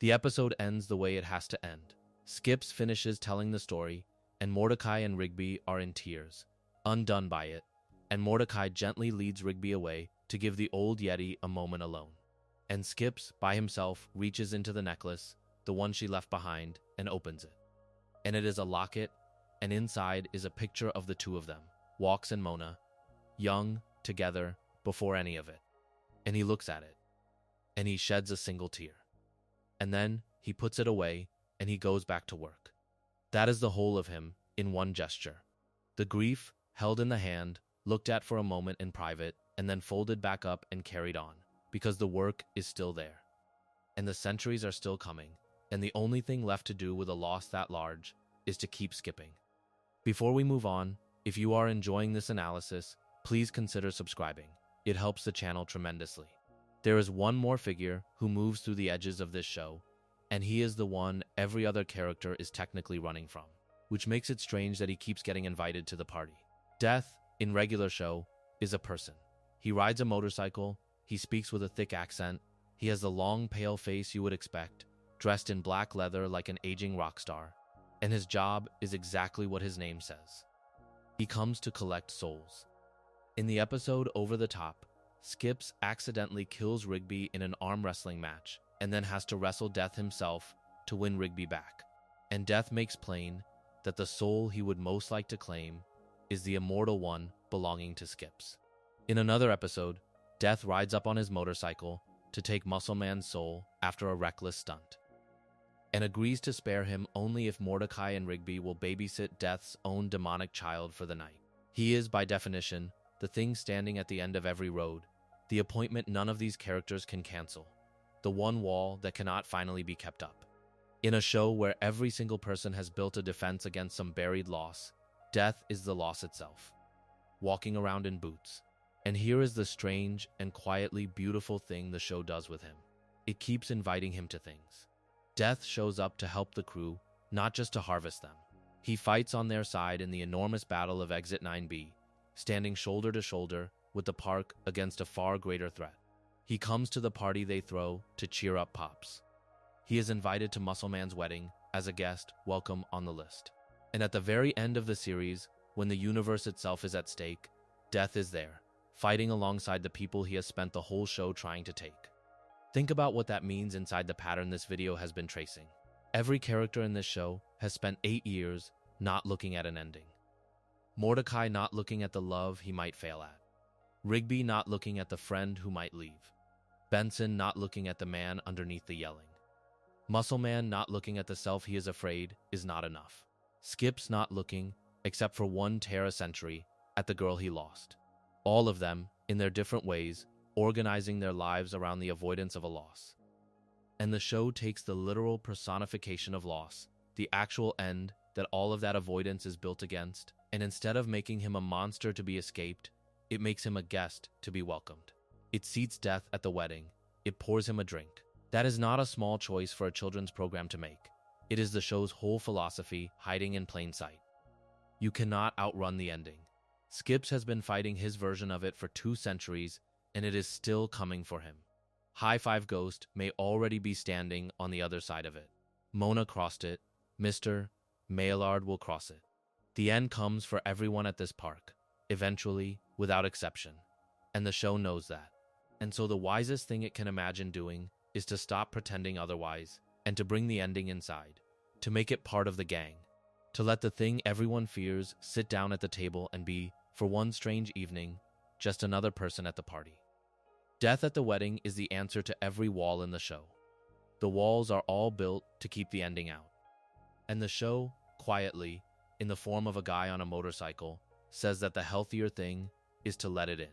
The episode ends the way it has to end. Skips finishes telling the story, and Mordecai and Rigby are in tears, undone by it, and Mordecai gently leads Rigby away to give the old Yeti a moment alone. And Skips, by himself, reaches into the necklace, the one she left behind, and opens it. And it is a locket, and inside is a picture of the 2 of them, Walks and Mona, young, together, before any of it. And he looks at it, and he sheds a single tear. And then he puts it away, and he goes back to work. That is the whole of him, in one gesture. The grief, held in the hand, looked at for a moment in private, and then folded back up and carried on, because the work is still there. And the centuries are still coming, and the only thing left to do with a loss that large is to keep skipping. Before we move on, if you are enjoying this analysis, please consider subscribing. It helps the channel tremendously. There is one more figure who moves through the edges of this show, and he is the one every other character is technically running from, which makes it strange that he keeps getting invited to the party. Death, in regular show, is a person. He rides a motorcycle, he speaks with a thick accent, he has the long pale face you would expect, dressed in black leather like an aging rock star, and his job is exactly what his name says. He comes to collect souls. In the episode Over the Top, Skips accidentally kills Rigby in an arm wrestling match, and then has to wrestle Death himself to win Rigby back. And Death makes plain that the soul he would most like to claim is the immortal one belonging to Skips. In another episode, Death rides up on his motorcycle to take Muscle Man's soul after a reckless stunt, and agrees to spare him only if Mordecai and Rigby will babysit Death's own demonic child for the night. He is, by definition, the thing standing at the end of every road, the appointment none of these characters can cancel, the one wall that cannot finally be kept up. In a show where every single person has built a defense against some buried loss, Death is the loss itself, walking around in boots. And here is the strange and quietly beautiful thing the show does with him. It keeps inviting him to things. Death shows up to help the crew, not just to harvest them. He fights on their side in the enormous battle of Exit 9B, standing shoulder to shoulder with the park against a far greater threat. He comes to the party they throw to cheer up Pops. He is invited to Muscle Man's wedding as a guest, welcome on the list. And at the very end of the series, when the universe itself is at stake, Death is there, fighting alongside the people he has spent the whole show trying to take. Think about what that means inside the pattern this video has been tracing. Every character in this show has spent 8 years not looking at an ending. Mordecai not looking at the love he might fail at. Rigby not looking at the friend who might leave. Benson not looking at the man underneath the yelling. Muscleman not looking at the self he is afraid is not enough. Skips not looking, except for one tear a century, at the girl he lost. All of them, in their different ways, organizing their lives around the avoidance of a loss. And the show takes the literal personification of loss, the actual end that all of that avoidance is built against, and instead of making him a monster to be escaped, it makes him a guest to be welcomed. It seats death at the wedding. It pours him a drink. That is not a small choice for a children's program to make. It is the show's whole philosophy hiding in plain sight. You cannot outrun the ending. Skips has been fighting his version of it for 2 centuries, and it is still coming for him. High Five Ghost may already be standing on the other side of it. Mona crossed it. Mr. Maillard will cross it. The end comes for everyone at this park, eventually, without exception. And the show knows that. And so the wisest thing it can imagine doing is to stop pretending otherwise and to bring the ending inside, to make it part of the gang, to let the thing everyone fears sit down at the table and be, for one strange evening, just another person at the party. Death at the wedding is the answer to every wall in the show. The walls are all built to keep the ending out. And the show, quietly, in the form of a guy on a motorcycle, says that the healthier thing is to let it in.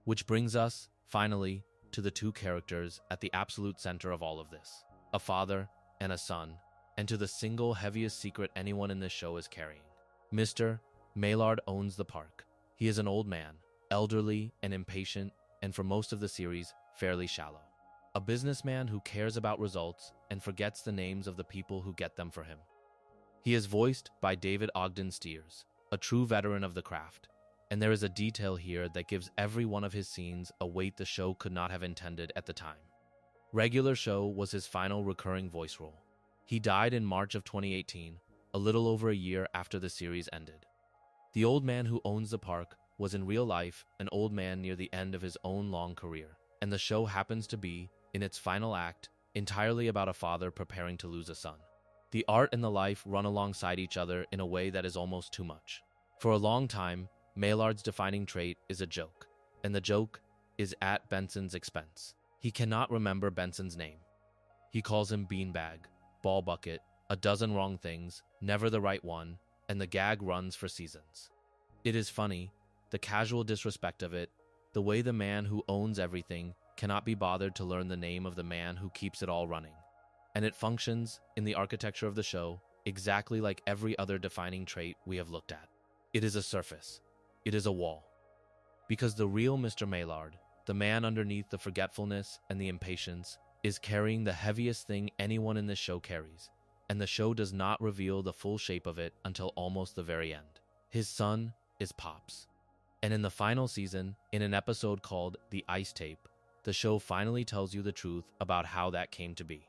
Which brings us, finally, to the 2 characters at the absolute center of all of this, a father and a son, and to the single heaviest secret anyone in this show is carrying. Mr. Maillard owns the park. He is an old man, elderly and impatient, and for most of the series, fairly shallow. A businessman who cares about results and forgets the names of the people who get them for him. He is voiced by David Ogden Stiers, a true veteran of the craft, and there is a detail here that gives every one of his scenes a weight the show could not have intended at the time. Regular Show was his final recurring voice role. He died in March of 2018, a little over a year after the series ended. The old man who owns the park was in real life an old man near the end of his own long career, and the show happens to be, in its final act, entirely about a father preparing to lose a son. The art and the life run alongside each other in a way that is almost too much. For a long time, Maillard's defining trait is a joke, and the joke is at Benson's expense. He cannot remember Benson's name. He calls him beanbag, ball bucket, a dozen wrong things, never the right one, and the gag runs for seasons. It is funny, the casual disrespect of it, the way the man who owns everything cannot be bothered to learn the name of the man who keeps it all running. And it functions, in the architecture of the show, exactly like every other defining trait we have looked at. It is a surface. It is a wall. Because the real Mr. Maillard, the man underneath the forgetfulness and the impatience, is carrying the heaviest thing anyone in this show carries, and the show does not reveal the full shape of it until almost the very end. His son is Pops. And in the final season, in an episode called The Ice Tape, the show finally tells you the truth about how that came to be.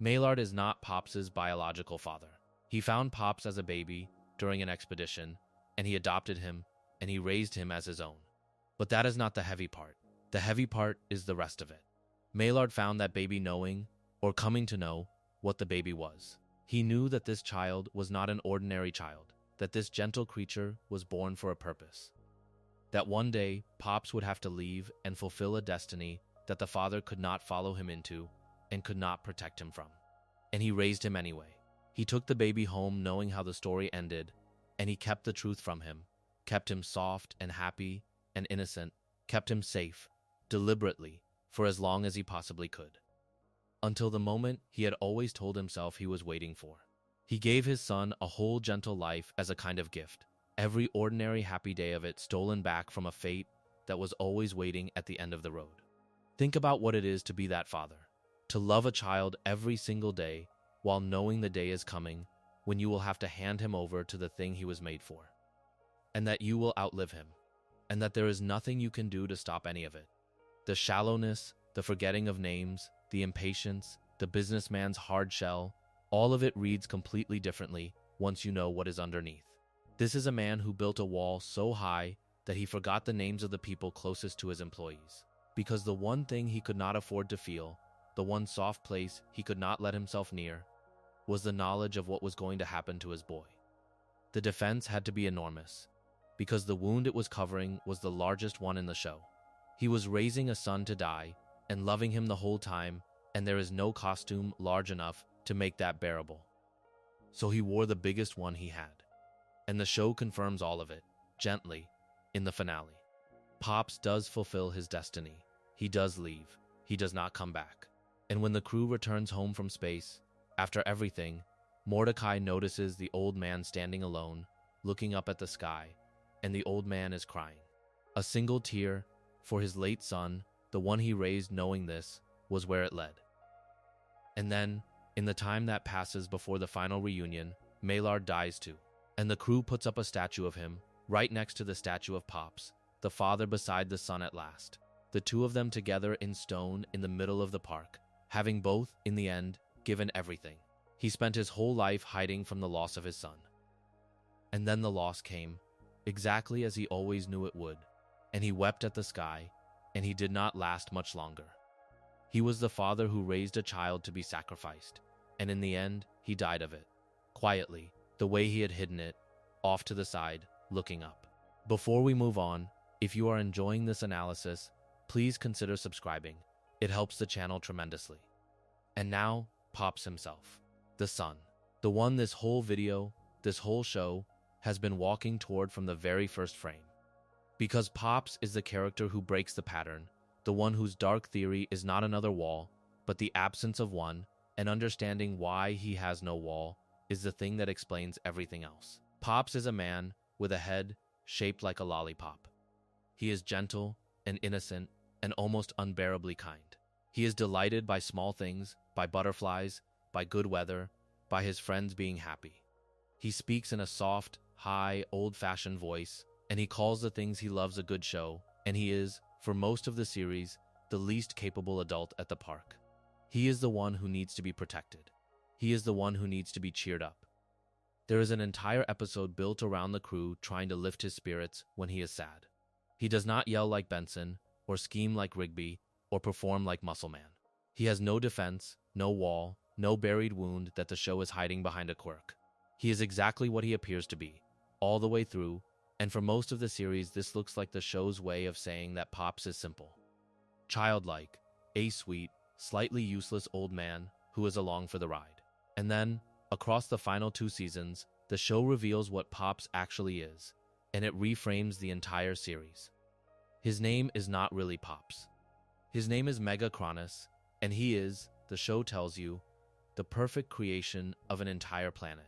Maillard is not Pops's biological father. He found Pops as a baby during an expedition, and he adopted him, and he raised him as his own. But that is not the heavy part. The heavy part is the rest of it. Maillard found that baby knowing, or coming to know, what the baby was. He knew that this child was not an ordinary child, that this gentle creature was born for a purpose. That one day, Pops would have to leave and fulfill a destiny that the father could not follow him into and could not protect him from. And he raised him anyway. He took the baby home knowing how the story ended, and he kept the truth from him, kept him soft and happy and innocent, kept him safe, deliberately, for as long as he possibly could. Until the moment he had always told himself he was waiting for. He gave his son a whole gentle life as a kind of gift, every ordinary happy day of it stolen back from a fate that was always waiting at the end of the road. Think about what it is to be that father, to love a child every single day while knowing the day is coming when you will have to hand him over to the thing he was made for, and that you will outlive him, and that there is nothing you can do to stop any of it. The shallowness, the forgetting of names, the impatience, the businessman's hard shell, all of it reads completely differently once you know what is underneath. This is a man who built a wall so high that he forgot the names of the people closest to his employees, because the one thing he could not afford to feel the one soft place he could not let himself near, was the knowledge of what was going to happen to his boy. The defense had to be enormous, because the wound it was covering was the largest one in the show. He was raising a son to die and loving him the whole time, and there is no costume large enough to make that bearable. So he wore the biggest one he had. And the show confirms all of it, gently, in the finale. Pops does fulfill his destiny. He does leave. He does not come back. And when the crew returns home from space, after everything, Mordecai notices the old man standing alone, looking up at the sky, and the old man is crying. A single tear for his late son, the one he raised knowing this, was where it led. And then, in the time that passes before the final reunion, Maillard dies too, and the crew puts up a statue of him, right next to the statue of Pops, the father beside the son at last, the two of them together in stone in the middle of the park, having both, in the end, given everything. He spent his whole life hiding from the loss of his son. And then the loss came, exactly as he always knew it would, and he wept at the sky, and he did not last much longer. He was the father who raised a child to be sacrificed, and in the end, he died of it, quietly, the way he had hidden it, off to the side, looking up. Before we move on, if you are enjoying this analysis, please consider subscribing. It helps the channel tremendously. And now, Pops himself, the son, the one this whole video, this whole show, has been walking toward from the very first frame. Because Pops is the character who breaks the pattern, the one whose dark theory is not another wall, but the absence of one, and understanding why he has no wall is the thing that explains everything else. Pops is a man with a head shaped like a lollipop. He is gentle and innocent and almost unbearably kind. He is delighted by small things, by butterflies, by good weather, by his friends being happy. He speaks in a soft, high, old-fashioned voice, and he calls the things he loves a good show, and he is, for most of the series, the least capable adult at the park. He is the one who needs to be protected. He is the one who needs to be cheered up. There is an entire episode built around the crew trying to lift his spirits when he is sad. He does not yell like Benson, or scheme like Rigby, or perform like Muscle Man. He has no defense, no wall, no buried wound that the show is hiding behind a quirk. He is exactly what he appears to be, all the way through, and for most of the series this looks like the show's way of saying that Pops is simple. Childlike, a sweet, slightly useless old man who is along for the ride. And then, across the final 2 seasons, the show reveals what Pops actually is, and it reframes the entire series. His name is not really Pops. His name is Megachronus, and he is, the show tells you, the perfect creation of an entire planet.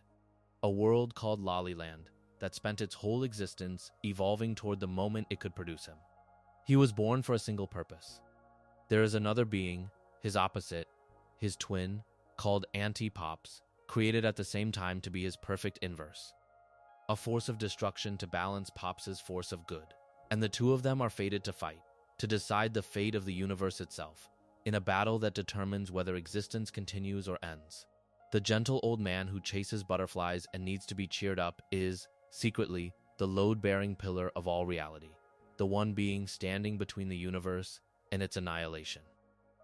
A world called Lollyland that spent its whole existence evolving toward the moment it could produce him. He was born for a single purpose. There is another being, his opposite, his twin, called Anti-Pops, created at the same time to be his perfect inverse. A force of destruction to balance Pops' force of good. And the two of them are fated to fight, to decide the fate of the universe itself, in a battle that determines whether existence continues or ends. The gentle old man who chases butterflies and needs to be cheered up is, secretly, the load-bearing pillar of all reality, the one being standing between the universe and its annihilation.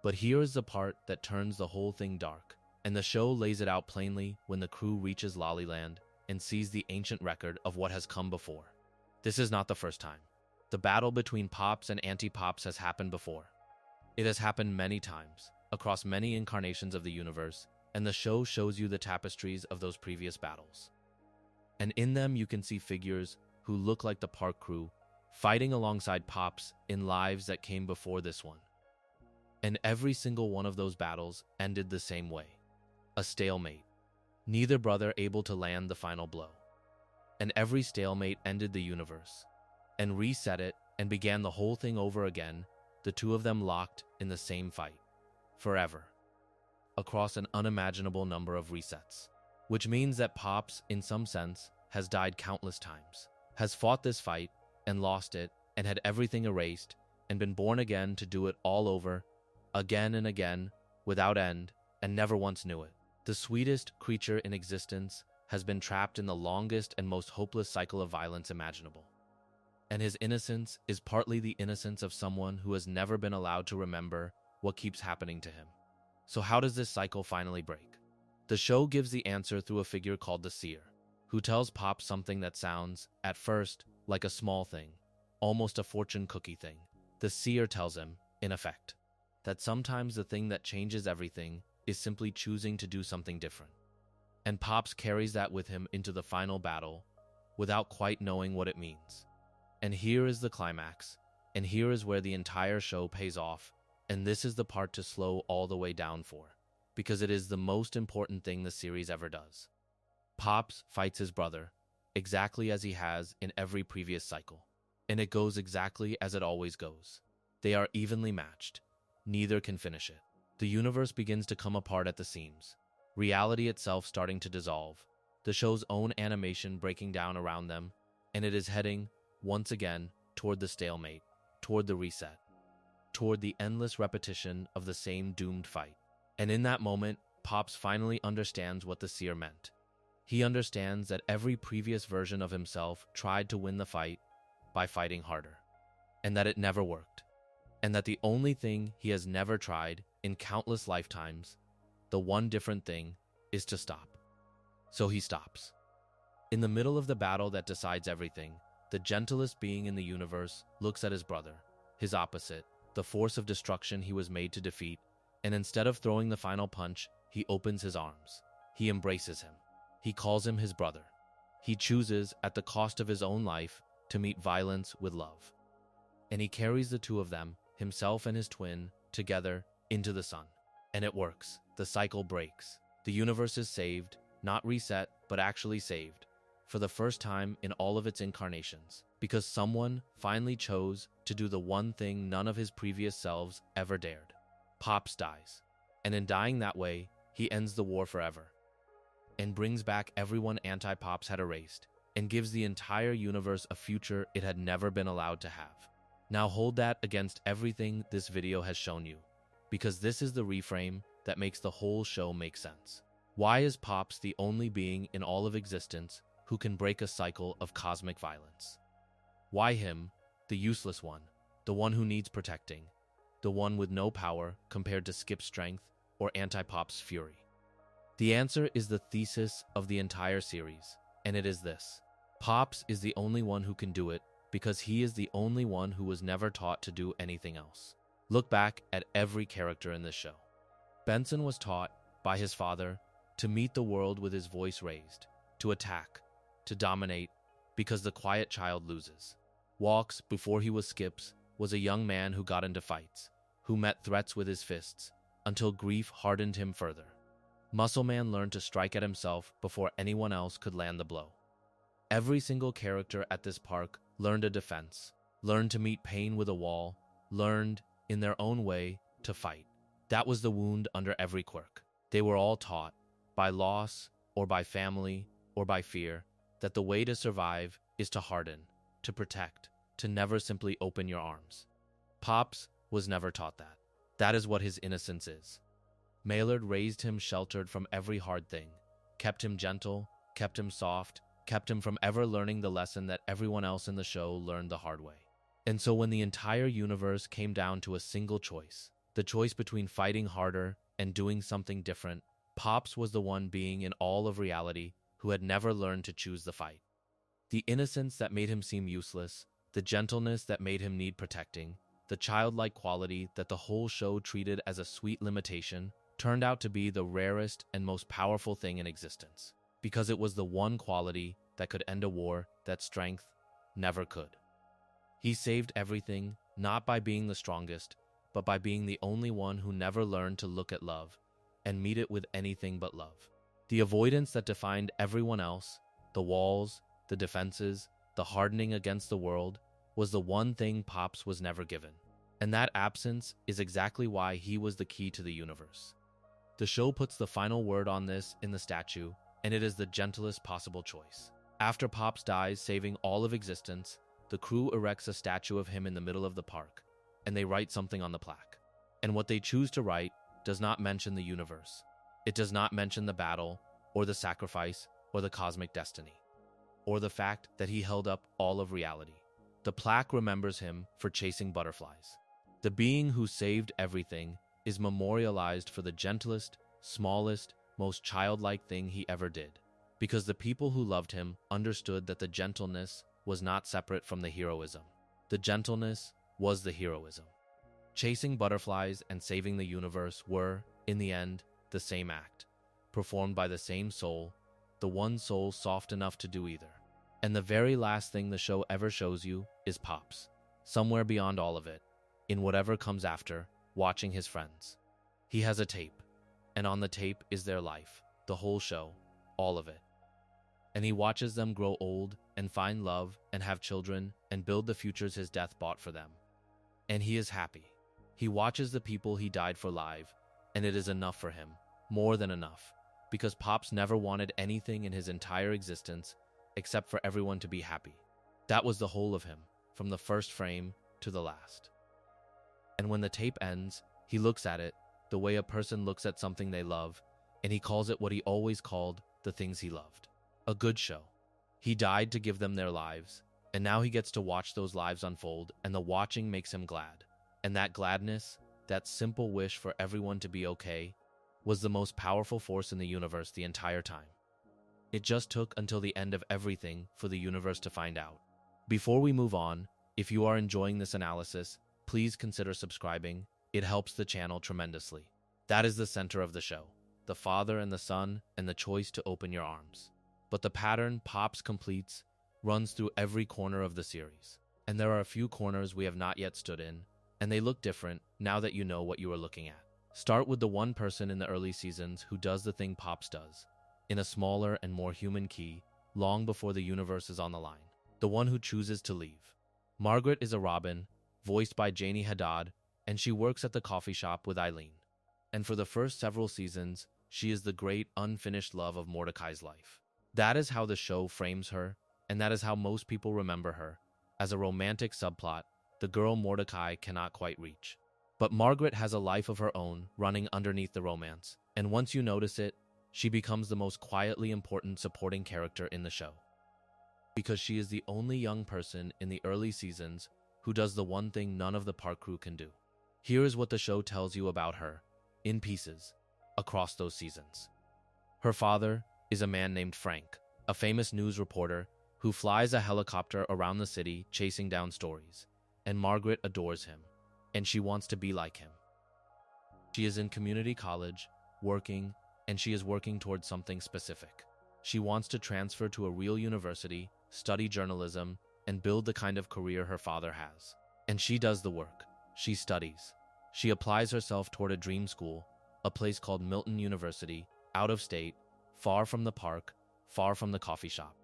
But here is the part that turns the whole thing dark, and the show lays it out plainly when the crew reaches Lollyland and sees the ancient record of what has come before. This is not the first time. The battle between Pops and Anti-Pops has happened before. It has happened many times, across many incarnations of the universe, and the show shows you the tapestries of those previous battles. And in them you can see figures who look like the park crew, fighting alongside Pops in lives that came before this one. And every single one of those battles ended the same way. A stalemate. Neither brother able to land the final blow. And every stalemate ended the universe, and reset it and began the whole thing over again, the two of them locked in the same fight. Forever. Across an unimaginable number of resets. Which means that Pops, in some sense, has died countless times, has fought this fight and lost it and had everything erased and been born again to do it all over, again and again, without end, and never once knew it. The sweetest creature in existence has been trapped in the longest and most hopeless cycle of violence imaginable. And his innocence is partly the innocence of someone who has never been allowed to remember what keeps happening to him. So how does this cycle finally break? The show gives the answer through a figure called the seer, who tells Pops something that sounds, at first, like a small thing, almost a fortune cookie thing. The seer tells him, in effect, that sometimes the thing that changes everything is simply choosing to do something different. And Pops carries that with him into the final battle without quite knowing what it means. And here is the climax, and here is where the entire show pays off, and this is the part to slow all the way down for, because it is the most important thing the series ever does. Pops fights his brother, exactly as he has in every previous cycle, and it goes exactly as it always goes. They are evenly matched. Neither can finish it. The universe begins to come apart at the seams, reality itself starting to dissolve, the show's own animation breaking down around them, and it is heading, once again, toward the stalemate, toward the reset, toward the endless repetition of the same doomed fight. And in that moment, Pops finally understands what the seer meant. He understands that every previous version of himself tried to win the fight by fighting harder, and that it never worked, and that the only thing he has never tried in countless lifetimes, the one different thing, is to stop. So he stops. In the middle of the battle that decides everything, the gentlest being in the universe looks at his brother, his opposite, the force of destruction he was made to defeat, and instead of throwing the final punch, he opens his arms. He embraces him. He calls him his brother. He chooses, at the cost of his own life, to meet violence with love. And he carries the two of them, himself and his twin, together into the sun. And it works. The cycle breaks. The universe is saved, not reset, but actually saved, for the first time in all of its incarnations, because someone finally chose to do the one thing none of his previous selves ever dared. Pops dies, and in dying that way, he ends the war forever, and brings back everyone anti-Pops had erased, and gives the entire universe a future it had never been allowed to have. Now hold that against everything this video has shown you, because this is the reframe that makes the whole show make sense. Why is Pops the only being in all of existence who can break a cycle of cosmic violence? Why him, the useless one, the one who needs protecting, the one with no power compared to Skip's strength or Anti-Pop's fury? The answer is the thesis of the entire series, and it is this. Pops is the only one who can do it because he is the only one who was never taught to do anything else. Look back at every character in this show. Benson was taught, by his father, to meet the world with his voice raised, to attack, to dominate, because the quiet child loses. Walks, before he was Skip's, was a young man who got into fights, who met threats with his fists, until grief hardened him further. Muscle Man learned to strike at himself before anyone else could land the blow. Every single character at this park learned a defense, learned to meet pain with a wall, learned, in their own way, to fight. That was the wound under every quirk. They were all taught, by loss, or by family, or by fear, that the way to survive is to harden, to protect, to never simply open your arms. Pops was never taught that. That is what his innocence is. Maillard raised him sheltered from every hard thing, kept him gentle, kept him soft, kept him from ever learning the lesson that everyone else in the show learned the hard way. And so when the entire universe came down to a single choice, the choice between fighting harder and doing something different, Pops was the one being in all of reality who had never learned to choose the fight. The innocence that made him seem useless, the gentleness that made him need protecting, the childlike quality that the whole show treated as a sweet limitation, turned out to be the rarest and most powerful thing in existence, because it was the one quality that could end a war that strength never could. He saved everything, not by being the strongest, but by being the only one who never learned to look at love and meet it with anything but love. The avoidance that defined everyone else, the walls, the defenses, the hardening against the world, was the one thing Pops was never given. And that absence is exactly why he was the key to the universe. The show puts the final word on this in the statue, and it is the gentlest possible choice. After Pops dies, saving all of existence, the crew erects a statue of him in the middle of the park, and they write something on the plaque. And what they choose to write does not mention the universe. It does not mention the battle, or the sacrifice, or the cosmic destiny, or the fact that he held up all of reality. The plaque remembers him for chasing butterflies. The being who saved everything, is memorialized for the gentlest, smallest, most childlike thing he ever did. Because the people who loved him understood that the gentleness was not separate from the heroism. The gentleness was the heroism. Chasing butterflies and saving the universe were, in the end, the same act, performed by the same soul, the one soul soft enough to do either. And the very last thing the show ever shows you is Pops, somewhere beyond all of it, in whatever comes after, watching his friends. He has a tape, and on the tape is their life, the whole show, all of it. And he watches them grow old and find love and have children and build the futures his death bought for them. And he is happy. He watches the people he died for live, and it is enough for him, more than enough, because Pops never wanted anything in his entire existence except for everyone to be happy. That was the whole of him, from the first frame to the last. And when the tape ends, he looks at it the way a person looks at something they love, and he calls it what he always called the things he loved. A good show. He died to give them their lives, and now he gets to watch those lives unfold, and the watching makes him glad. And that gladness, that simple wish for everyone to be okay, was the most powerful force in the universe the entire time. It just took until the end of everything for the universe to find out. Before we move on, if you are enjoying this analysis, please consider subscribing. It helps the channel tremendously. That is the center of the show, the father and the son, and the choice to open your arms. But the pattern Pops completes runs through every corner of the series. And there are a few corners we have not yet stood in, and they look different now that you know what you are looking at. Start with the one person in the early seasons who does the thing Pops does, in a smaller and more human key, long before the universe is on the line. The one who chooses to leave. Margaret is a Robin, voiced by Janie Haddad, and she works at the coffee shop with Eileen. And for the first several seasons, she is the great unfinished love of Mordecai's life. That is how the show frames her, and that is how most people remember her, as a romantic subplot, the girl Mordecai cannot quite reach. But Margaret has a life of her own running underneath the romance, and once you notice it, she becomes the most quietly important supporting character in the show. Because she is the only young person in the early seasons who does the one thing none of the park crew can do. Here is what the show tells you about her, in pieces, across those seasons. Her father is a man named Frank, a famous news reporter who flies a helicopter around the city chasing down stories, and Margaret adores him, and she wants to be like him. She is in community college, working, and she is working towards something specific. She wants to transfer to a real university, study journalism, and build the kind of career her father has. And she does the work. She studies. She applies herself toward a dream school, a place called Milton University, out of state, far from the park, far from the coffee shop,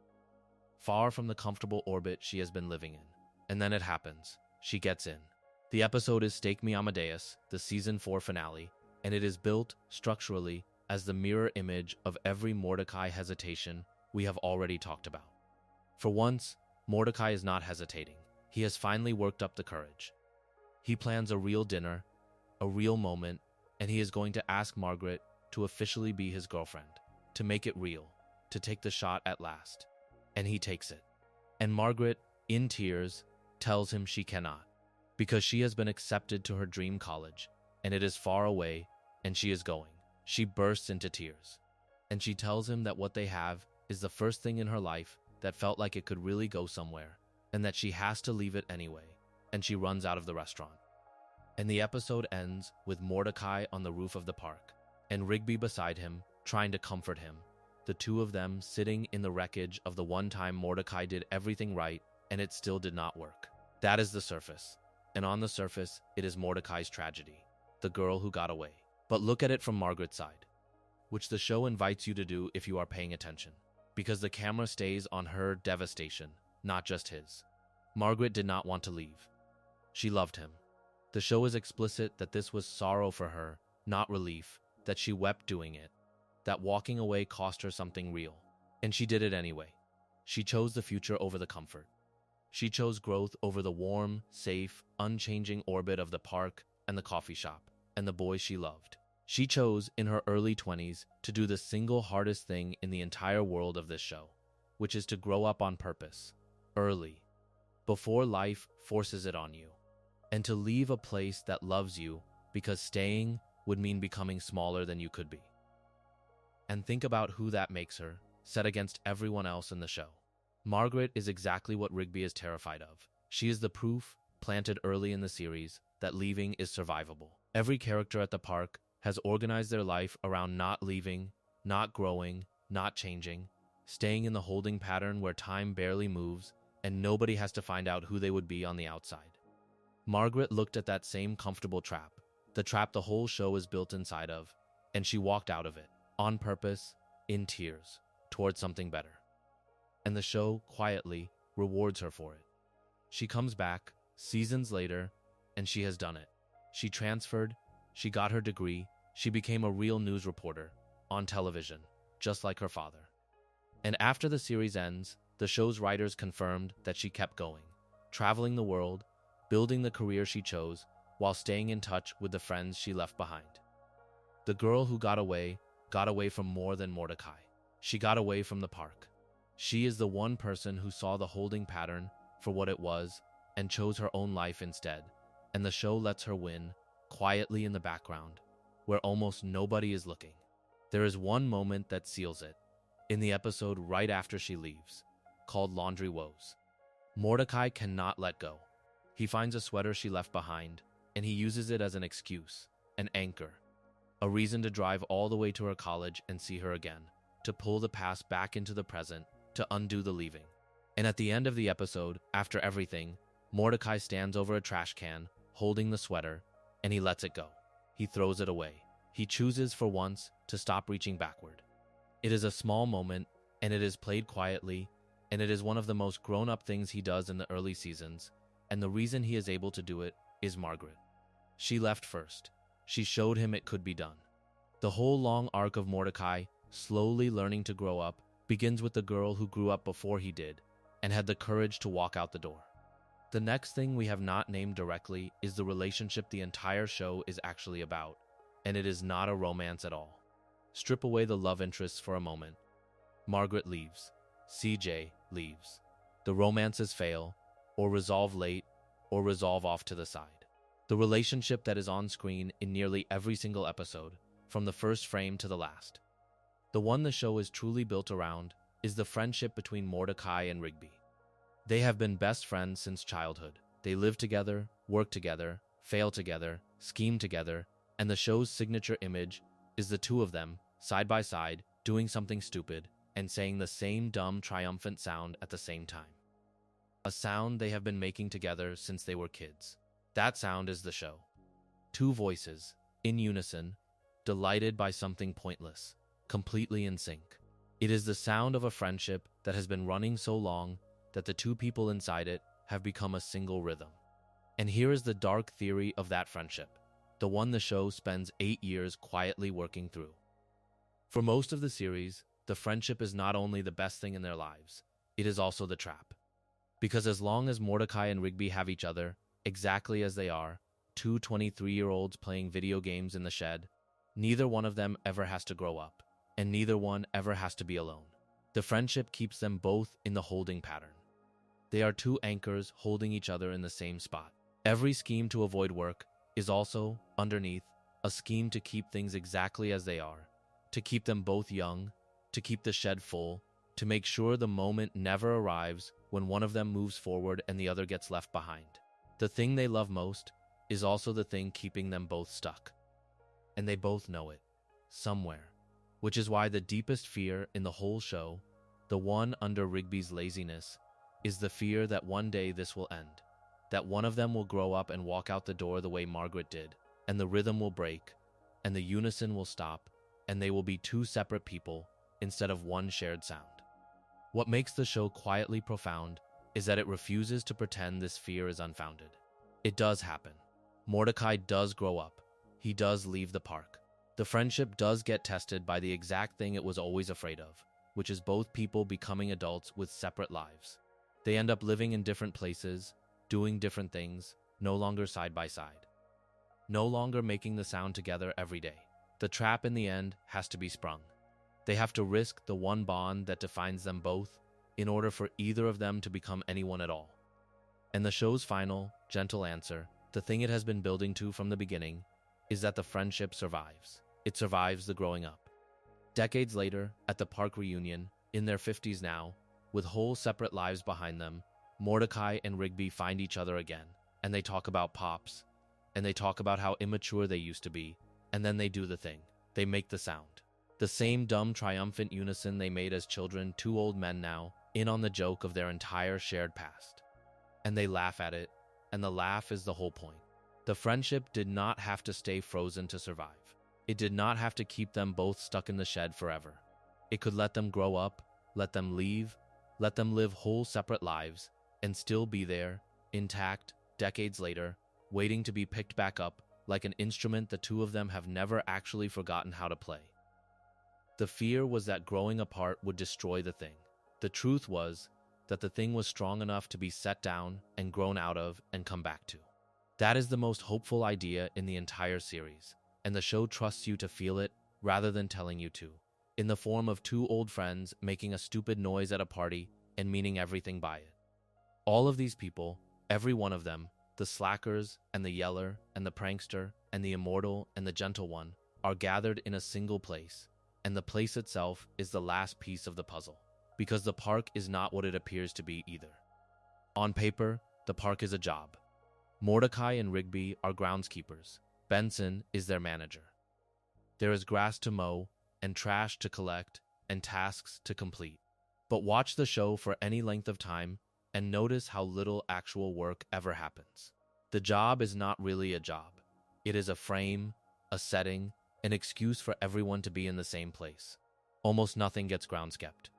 far from the comfortable orbit she has been living in. And then it happens. She gets in. The episode is Stake Me Amadeus, the season 4 finale, and it is built, structurally, as the mirror image of every Mordecai hesitation we have already talked about. For once, Mordecai is not hesitating. He has finally worked up the courage. He plans a real dinner, a real moment, and he is going to ask Margaret to officially be his girlfriend, to make it real, to take the shot at last. And he takes it. And Margaret, in tears, tells him she cannot, because she has been accepted to her dream college, and it is far away, and she is going. She bursts into tears, and she tells him that what they have is the first thing in her life that felt like it could really go somewhere, and that she has to leave it anyway, and she runs out of the restaurant. And the episode ends with Mordecai on the roof of the park, and Rigby beside him, trying to comfort him, the two of them sitting in the wreckage of the one time Mordecai did everything right, and it still did not work. That is the surface, and on the surface, it is Mordecai's tragedy, the girl who got away. But look at it from Margaret's side, which the show invites you to do if you are paying attention, because the camera stays on her devastation, not just his. Margaret did not want to leave. She loved him. The show is explicit that this was sorrow for her, not relief, that she wept doing it, that walking away cost her something real. And she did it anyway. She chose the future over the comfort. She chose growth over the warm, safe, unchanging orbit of the park and the coffee shop and the boys she loved. She chose, in her early 20s, to do the single hardest thing in the entire world of this show, which is to grow up on purpose, early, before life forces it on you, and to leave a place that loves you, because staying would mean becoming smaller than you could be. And think about who that makes her, set against everyone else in the show. Margaret is exactly what Rigby is terrified of. She is the proof, planted early in the series, that leaving is survivable. Every character at the park has organized their life around not leaving, not growing, not changing, staying in the holding pattern where time barely moves and nobody has to find out who they would be on the outside. Margaret looked at that same comfortable trap, the trap the whole show is built inside of, and she walked out of it, on purpose, in tears, towards something better. And the show, quietly, rewards her for it. She comes back, seasons later, and she has done it. She transferred, she got her degree, she became a real news reporter, on television, just like her father. And after the series ends, the show's writers confirmed that she kept going, traveling the world, building the career she chose, while staying in touch with the friends she left behind. The girl who got away from more than Mordecai. She got away from the park. She is the one person who saw the holding pattern for what it was and chose her own life instead, and the show lets her win, quietly in the background, where almost nobody is looking. There is one moment that seals it, in the episode right after she leaves, called Laundry Woes. Mordecai cannot let go. He finds a sweater she left behind, and he uses it as an excuse, an anchor, a reason to drive all the way to her college and see her again, to pull the past back into the present, to undo the leaving. And at the end of the episode, after everything, Mordecai stands over a trash can, holding the sweater, and he lets it go. He throws it away. He chooses, for once, to stop reaching backward. It is a small moment, and it is played quietly, and it is one of the most grown-up things he does in the early seasons, and the reason he is able to do it is Margaret. She left first. She showed him it could be done. The whole long arc of Mordecai, slowly learning to grow up, begins with the girl who grew up before he did, and had the courage to walk out the door. The next thing we have not named directly is the relationship the entire show is actually about, and it is not a romance at all. Strip away the love interests for a moment. Margaret leaves. CJ leaves. The romances fail, or resolve late, or resolve off to the side. The relationship that is on screen in nearly every single episode, from the first frame to the last. The one the show is truly built around is the friendship between Mordecai and Rigby. They have been best friends since childhood. They live together, work together, fail together, scheme together, and the show's signature image is the two of them, side by side, doing something stupid and saying the same dumb, triumphant sound at the same time. A sound they have been making together since they were kids. That sound is the show. Two voices, in unison, delighted by something pointless, completely in sync. It is the sound of a friendship that has been running so long that the two people inside it have become a single rhythm. And here is the dark theory of that friendship, the one the show spends 8 years quietly working through. For most of the series, the friendship is not only the best thing in their lives, it is also the trap. Because as long as Mordecai and Rigby have each other, exactly as they are, two 23-year-olds playing video games in the shed, neither one of them ever has to grow up, and neither one ever has to be alone. The friendship keeps them both in the holding pattern. They are two anchors holding each other in the same spot. Every scheme to avoid work is also, underneath, a scheme to keep things exactly as they are, to keep them both young, to keep the shed full, to make sure the moment never arrives when one of them moves forward and the other gets left behind. The thing they love most is also the thing keeping them both stuck. And they both know it, somewhere, which is why the deepest fear in the whole show, the one under Rigby's laziness, is the fear that one day this will end, that one of them will grow up and walk out the door the way Margaret did, and the rhythm will break, and the unison will stop, and they will be two separate people instead of one shared sound. What makes the show quietly profound is that it refuses to pretend this fear is unfounded. It does happen. Mordecai does grow up. He does leave the park. The friendship does get tested by the exact thing it was always afraid of, which is both people becoming adults with separate lives. They end up living in different places, doing different things, no longer side by side. No longer making the sound together every day. The trap in the end has to be sprung. They have to risk the one bond that defines them both in order for either of them to become anyone at all. And the show's final, gentle answer, the thing it has been building to from the beginning, is that the friendship survives. It survives the growing up. Decades later, at the park reunion, in their 50s now, with whole separate lives behind them, Mordecai and Rigby find each other again, and they talk about Pops, and they talk about how immature they used to be, and then they do the thing. They make the sound. The same dumb, triumphant unison they made as children, two old men now, in on the joke of their entire shared past. And they laugh at it, and the laugh is the whole point. The friendship did not have to stay frozen to survive. It did not have to keep them both stuck in the shed forever. It could let them grow up, let them leave, let them live whole separate lives, and still be there, intact, decades later, waiting to be picked back up like an instrument the two of them have never actually forgotten how to play. The fear was that growing apart would destroy the thing. The truth was that the thing was strong enough to be set down and grown out of and come back to. That is the most hopeful idea in the entire series, and the show trusts you to feel it rather than telling you to, in the form of two old friends making a stupid noise at a party and meaning everything by it. All of these people, every one of them, the slackers and the yeller and the prankster and the immortal and the gentle one, are gathered in a single place, and the place itself is the last piece of the puzzle, because the park is not what it appears to be either. On paper, the park is a job. Mordecai and Rigby are groundskeepers. Benson is their manager. There is grass to mow, and trash to collect, and tasks to complete. But watch the show for any length of time, and notice how little actual work ever happens. The job is not really a job. It is a frame, a setting, an excuse for everyone to be in the same place. Almost nothing gets groundskept.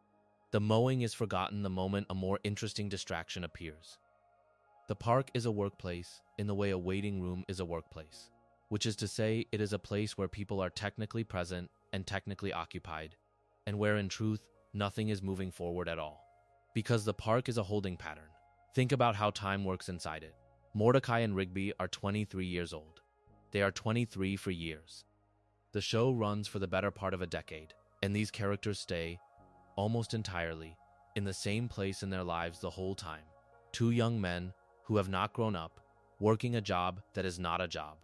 The mowing is forgotten the moment a more interesting distraction appears. The park is a workplace in the way a waiting room is a workplace, which is to say it is a place where people are technically present and technically occupied, and where in truth nothing is moving forward at all. Because the park is a holding pattern. Think about how time works inside it. Mordecai and Rigby are 23 years old. They are 23 for years. The show runs for the better part of a decade, and these characters stay, almost entirely, in the same place in their lives the whole time. Two young men who have not grown up, working a job that is not a job,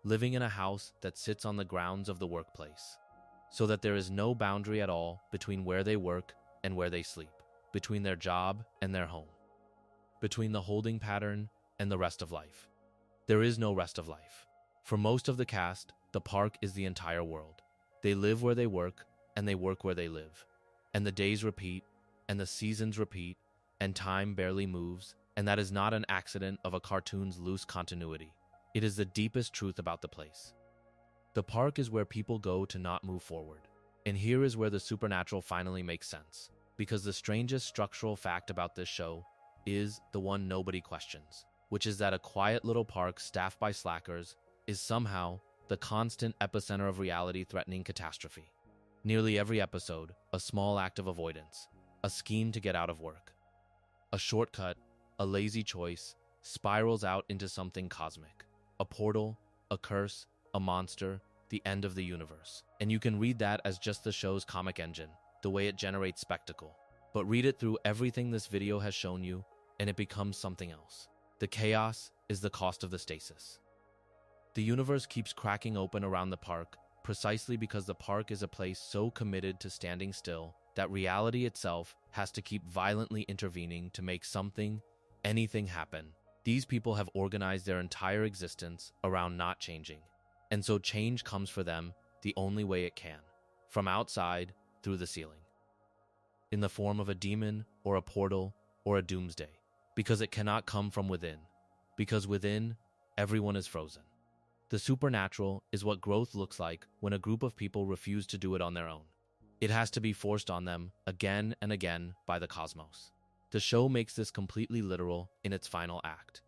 living in a house that sits on the grounds of the workplace, so that there is no boundary at all between where they work and where they sleep, between their job and their home, between the holding pattern and the rest of life. There is no rest of life. For most of the cast, the park is the entire world. They live where they work, and they work where they live. And the days repeat, and the seasons repeat, and time barely moves, and that is not an accident of a cartoon's loose continuity. It is the deepest truth about the place. The park is where people go to not move forward. And here is where the supernatural finally makes sense, because the strangest structural fact about this show is the one nobody questions, which is that a quiet little park staffed by slackers is somehow the constant epicenter of reality-threatening catastrophe. Nearly every episode, a small act of avoidance, a scheme to get out of work, a shortcut, a lazy choice, spirals out into something cosmic. A portal, a curse, a monster, the end of the universe. And you can read that as just the show's comic engine, the way it generates spectacle. But read it through everything this video has shown you, and it becomes something else. The chaos is the cost of the stasis. The universe keeps cracking open around the park, precisely because the park is a place so committed to standing still that reality itself has to keep violently intervening to make something, anything happen. These people have organized their entire existence around not changing. And so change comes for them the only way it can, from outside through the ceiling, in the form of a demon or a portal or a doomsday, because it cannot come from within, because within, everyone is frozen. The supernatural is what growth looks like when a group of people refuse to do it on their own. It has to be forced on them again and again by the cosmos. The show makes this completely literal in its final act.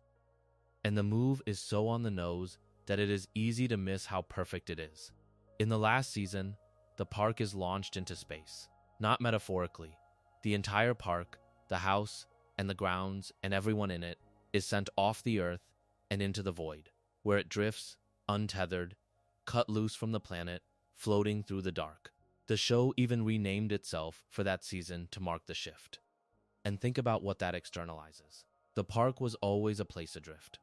And the move is so on the nose that it is easy to miss how perfect it is. In the last season, the park is launched into space. Not metaphorically. The entire park, the house, and the grounds, and everyone in it, is sent off the earth and into the void, where it drifts, untethered, cut loose from the planet, floating through the dark. The show even renamed itself for that season to mark the shift. And think about what that externalizes. The park was always a place adrift,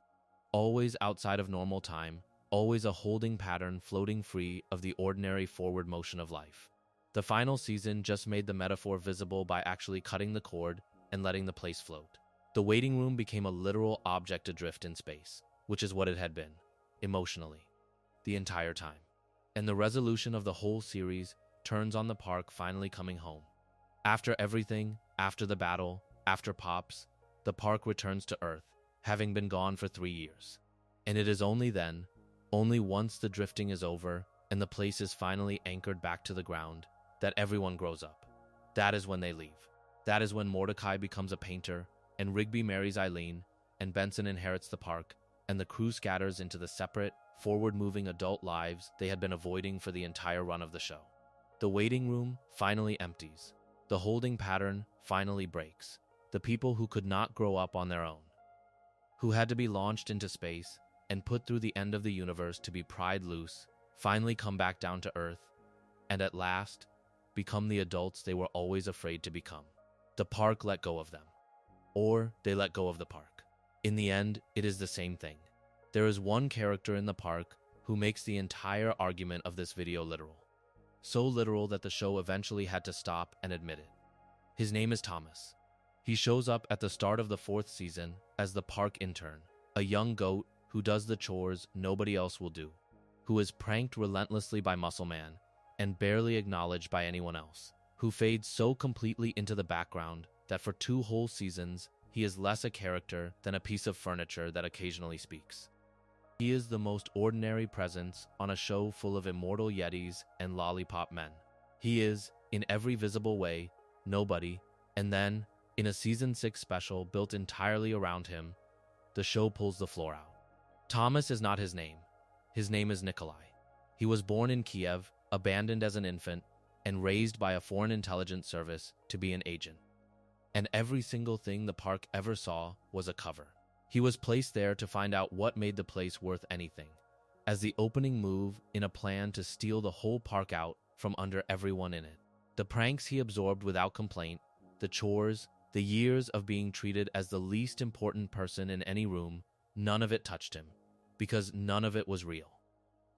always outside of normal time, always a holding pattern floating free of the ordinary forward motion of life. The final season just made the metaphor visible by actually cutting the cord and letting the place float. The waiting room became a literal object adrift in space, which is what it had been, emotionally, the entire time. And the resolution of the whole series turns on the park finally coming home. After everything, after the battle, after Pops, the park returns to Earth, having been gone for 3 years. And it is only then, only once the drifting is over and the place is finally anchored back to the ground, that everyone grows up. That is when they leave. That is when Mordecai becomes a painter, and Rigby marries Eileen, and Benson inherits the park, and the crew scatters into the separate, forward-moving adult lives they had been avoiding for the entire run of the show. The waiting room finally empties. The holding pattern finally breaks. The people who could not grow up on their own, who had to be launched into space and put through the end of the universe to be pried loose, finally come back down to Earth, and at last, become the adults they were always afraid to become. The park let go of them. Or they let go of the park. In the end, it is the same thing. There is one character in the park who makes the entire argument of this video literal. So literal that the show eventually had to stop and admit it. His name is Thomas. He shows up at the start of the 4th season as the park intern, a young goat who does the chores nobody else will do, who is pranked relentlessly by Muscle Man and barely acknowledged by anyone else, who fades so completely into the background that for 2 whole seasons, he is less a character than a piece of furniture that occasionally speaks. He is the most ordinary presence on a show full of immortal yetis and lollipop men. He is, in every visible way, nobody, and then, in a season 6 special built entirely around him, the show pulls the floor out. Thomas is not his name. His name is Nikolai. He was born in Kiev, abandoned as an infant, and raised by a foreign intelligence service to be an agent. And every single thing the park ever saw was a cover. He was placed there to find out what made the place worth anything, as the opening move in a plan to steal the whole park out from under everyone in it. The pranks he absorbed without complaint, the chores, the years of being treated as the least important person in any room, none of it touched him, because none of it was real.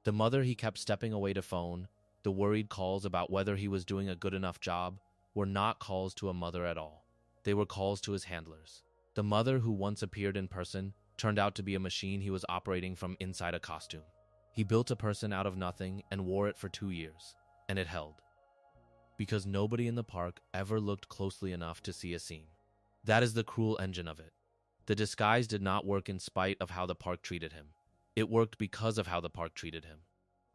The mother he kept stepping away to phone, the worried calls about whether he was doing a good enough job, were not calls to a mother at all. They were calls to his handlers. The mother who once appeared in person turned out to be a machine he was operating from inside a costume. He built a person out of nothing and wore it for 2 years, and it held. Because nobody in the park ever looked closely enough to see a seam. That is the cruel engine of it. The disguise did not work in spite of how the park treated him. It worked because of how the park treated him.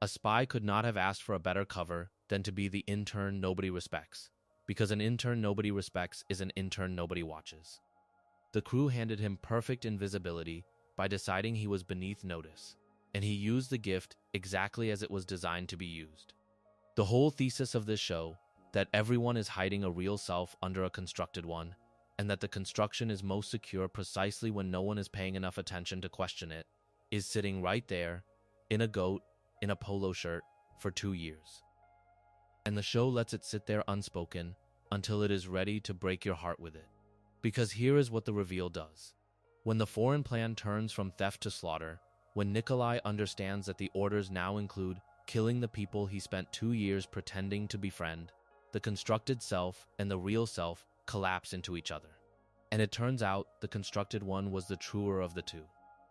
A spy could not have asked for a better cover than to be the intern nobody respects, because an intern nobody respects is an intern nobody watches. The crew handed him perfect invisibility by deciding he was beneath notice, and he used the gift exactly as it was designed to be used. The whole thesis of this show, that everyone is hiding a real self under a constructed one, and that the construction is most secure precisely when no one is paying enough attention to question it, is sitting right there, in a goat, in a polo shirt, for 2 years. And the show lets it sit there unspoken until it is ready to break your heart with it. Because here is what the reveal does. When the foreign plan turns from theft to slaughter, when Nikolai understands that the orders now include killing the people he spent 2 years pretending to befriend, the constructed self and the real self collapse into each other. And it turns out the constructed one was the truer of the two.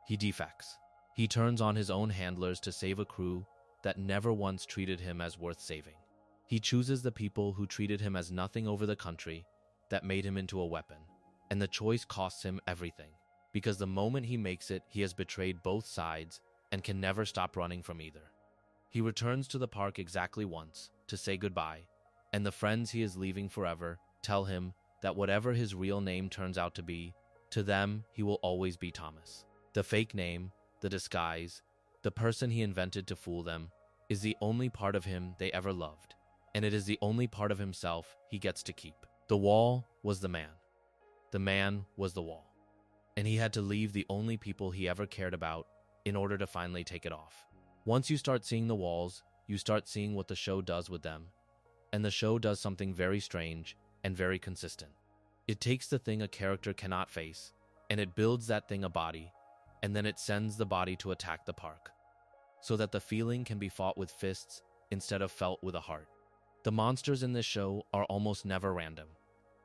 He defects. He turns on his own handlers to save a crew that never once treated him as worth saving. He chooses the people who treated him as nothing over the country that made him into a weapon. And the choice costs him everything, because the moment he makes it, he has betrayed both sides and can never stop running from either. He returns to the park exactly once to say goodbye, and the friends he is leaving forever tell him that whatever his real name turns out to be, to them he will always be Thomas. The fake name, the disguise, the person he invented to fool them, is the only part of him they ever loved, and it is the only part of himself he gets to keep. The wall was the man. The man was the wall. And he had to leave the only people he ever cared about in order to finally take it off. Once you start seeing the walls, you start seeing what the show does with them. And the show does something very strange and very consistent. It takes the thing a character cannot face, and it builds that thing a body, and then it sends the body to attack the park. so that the feeling can be fought with fists instead of felt with a heart. The monsters in this show are almost never random.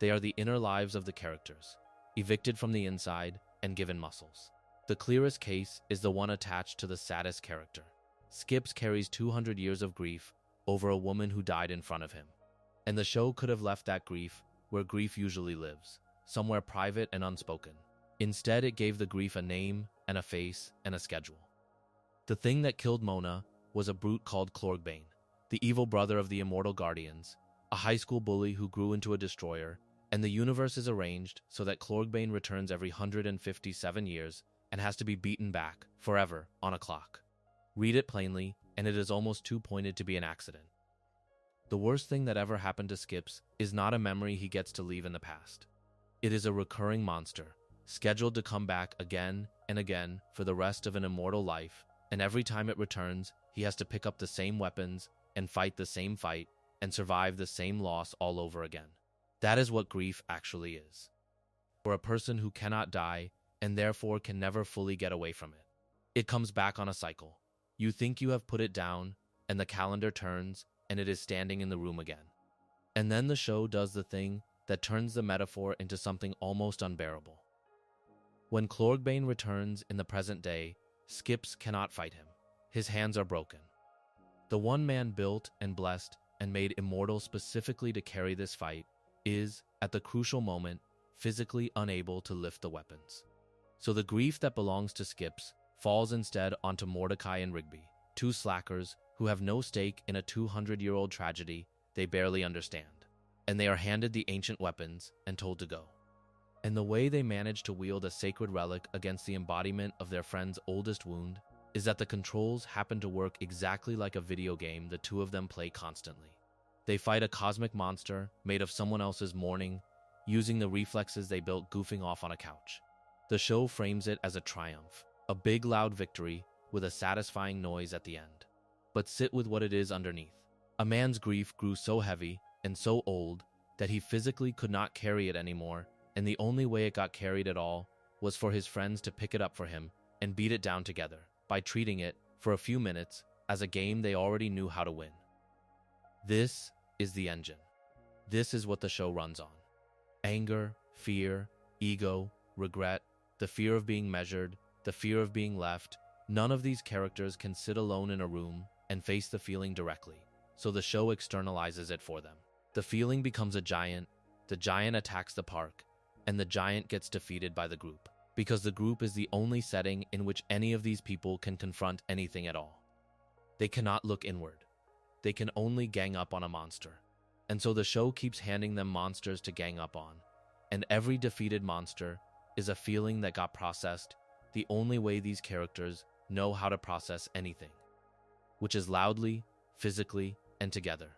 They are the inner lives of the characters, evicted from the inside and given muscles. The clearest case is the one attached to the saddest character. Skips carries 200 years of grief over a woman who died in front of him. And the show could have left that grief where grief usually lives, somewhere private and unspoken. Instead, it gave the grief a name and a face and a schedule. The thing that killed Mona was a brute called Clorgbane, the evil brother of the immortal guardians, a high school bully who grew into a destroyer, and the universe is arranged so that Clorgbane returns every 157 years and has to be beaten back, forever, on a clock. Read it plainly, and it is almost too pointed to be an accident. The worst thing that ever happened to Skips is not a memory he gets to leave in the past. It is a recurring monster, scheduled to come back again and again for the rest of an immortal life, and every time it returns, he has to pick up the same weapons and fight the same fight and survive the same loss all over again. That is what grief actually is. For a person who cannot die and therefore can never fully get away from it. It comes back on a cycle. You think you have put it down, and the calendar turns, and it is standing in the room again. And then the show does the thing that turns the metaphor into something almost unbearable. When Clorgbane returns in the present day, Skips cannot fight him. His hands are broken. The one man built and blessed and made immortal specifically to carry this fight is, at the crucial moment, physically unable to lift the weapons. So the grief that belongs to Skips falls instead onto Mordecai and Rigby, two slackers who have no stake in a 200-year-old tragedy they barely understand. And they are handed the ancient weapons and told to go. And the way they manage to wield a sacred relic against the embodiment of their friend's oldest wound is that the controls happen to work exactly like a video game the two of them play constantly. They fight a cosmic monster made of someone else's mourning, using the reflexes they built goofing off on a couch. The show frames it as a triumph, a big loud victory with a satisfying noise at the end. But sit with what it is underneath. A man's grief grew so heavy and so old that he physically could not carry it anymore, and the only way it got carried at all was for his friends to pick it up for him and beat it down together by treating it, for a few minutes, as a game they already knew how to win. This is the engine. This is what the show runs on. Anger, fear, ego, regret, the fear of being measured, the fear of being left. None of these characters can sit alone in a room and face the feeling directly, so the show externalizes it for them. The feeling becomes a giant, the giant attacks the park, and the giant gets defeated by the group, because the group is the only setting in which any of these people can confront anything at all. They cannot look inward. They can only gang up on a monster. And so the show keeps handing them monsters to gang up on, and every defeated monster is a feeling that got processed the only way these characters know how to process anything, which is loudly, physically, and together,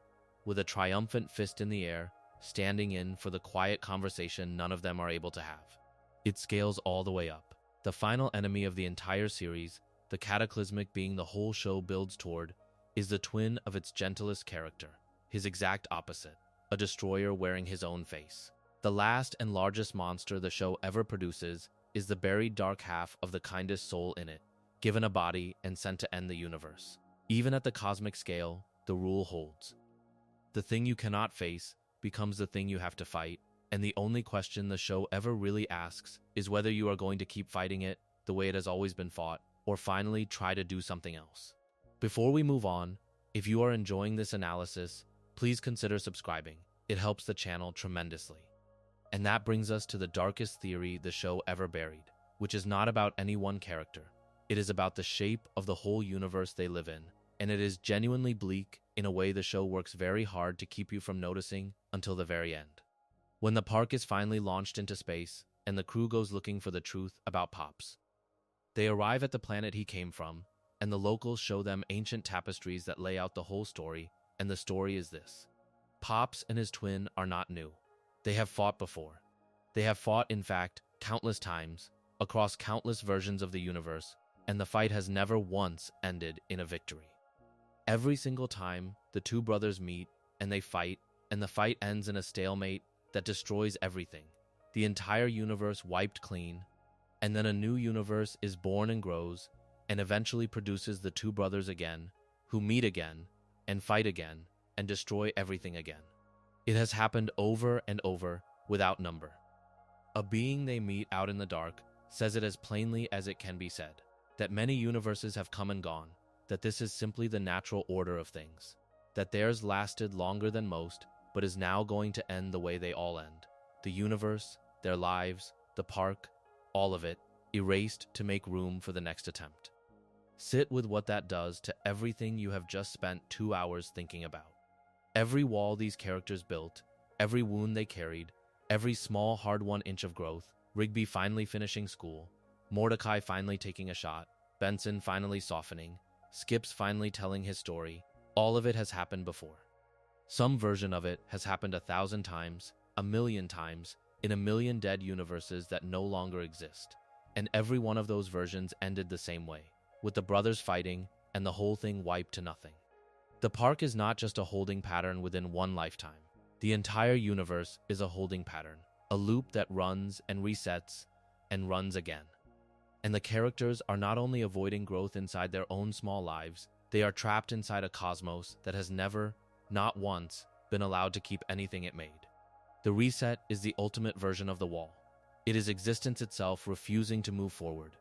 with a triumphant fist in the air, standing in for the quiet conversation none of them are able to have. It scales all the way up. The final enemy of the entire series, the cataclysmic being the whole show builds toward, is the twin of its gentlest character, his exact opposite, a destroyer wearing his own face. The last and largest monster the show ever produces is the buried dark half of the kindest soul in it, given a body and sent to end the universe. Even at the cosmic scale, the rule holds. The thing you cannot face becomes the thing you have to fight, and the only question the show ever really asks is whether you are going to keep fighting it the way it has always been fought, or finally try to do something else. Before we move on, if you are enjoying this analysis, please consider subscribing. It helps the channel tremendously. And that brings us to the darkest theory the show ever buried, which is not about any one character. It is about the shape of the whole universe they live in, and it is genuinely bleak in a way the show works very hard to keep you from noticing until the very end. When the park is finally launched into space, and the crew goes looking for the truth about Pops. They arrive at the planet he came from, and the locals show them ancient tapestries that lay out the whole story, and the story is this. Pops and his twin are not new. They have fought before. They have fought, in fact, countless times, across countless versions of the universe, and the fight has never once ended in a victory. Every single time, the two brothers meet, and they fight, and the fight ends in a stalemate that destroys everything. The entire universe wiped clean, and then a new universe is born and grows, and eventually produces the two brothers again, who meet again, and fight again, and destroy everything again. It has happened over and over, without number. A being they meet out in the dark says it as plainly as it can be said, that many universes have come and gone, that this is simply the natural order of things, that theirs lasted longer than most, but is now going to end the way they all end. The universe, their lives, the park, all of it, erased to make room for the next attempt. Sit with what that does to everything you have just spent 2 hours thinking about. Every wall these characters built, every wound they carried, every small hard-won inch of growth, Rigby finally finishing school, Mordecai finally taking a shot, Benson finally softening, Skips finally telling his story, all of it has happened before. Some version of it has happened 1,000 times, 1,000,000 times, in 1,000,000 dead universes that no longer exist. And every one of those versions ended the same way, with the brothers fighting and the whole thing wiped to nothing. The park is not just a holding pattern within one lifetime. The entire universe is a holding pattern, a loop that runs and resets and runs again. And the characters are not only avoiding growth inside their own small lives, they are trapped inside a cosmos that has never, not once, been allowed to keep anything it made. The reset is the ultimate version of the wall. It is existence itself refusing to move forward,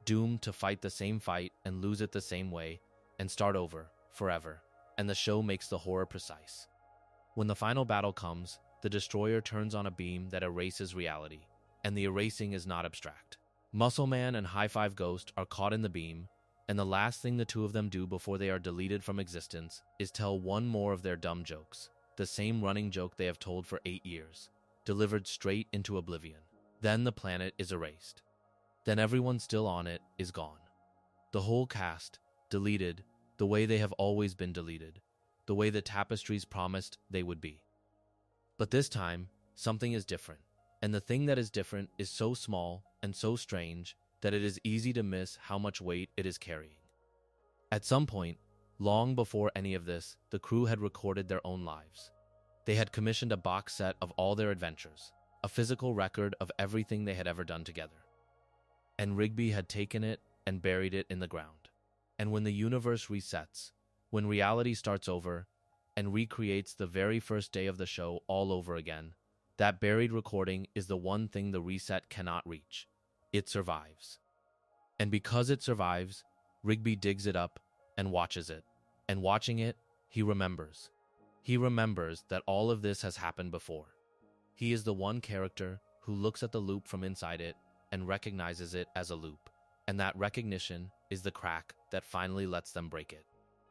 doomed to fight the same fight and lose it the same way, and start over, forever. And the show makes the horror precise. When the final battle comes, the Destroyer turns on a beam that erases reality, and the erasing is not abstract. Muscle Man and High Five Ghost are caught in the beam, and the last thing the two of them do before they are deleted from existence is tell one more of their dumb jokes, the same running joke they have told for 8 years, delivered straight into oblivion. Then the planet is erased. Then everyone still on it is gone. The whole cast, deleted, the way they have always been deleted, the way the tapestries promised they would be. But this time, something is different, and the thing that is different is so small and so strange that it is easy to miss how much weight it is carrying. At some point, long before any of this, the crew had recorded their own lives. They had commissioned a box set of all their adventures, a physical record of everything they had ever done together. And Rigby had taken it and buried it in the ground. And when the universe resets, when reality starts over and recreates the very first day of the show all over again, that buried recording is the one thing the reset cannot reach. It survives. And because it survives, Rigby digs it up and watches it. And watching it, he remembers. He remembers that all of this has happened before. He is the one character who looks at the loop from inside it and recognizes it as a loop. And that recognition is the crack that finally lets them break it.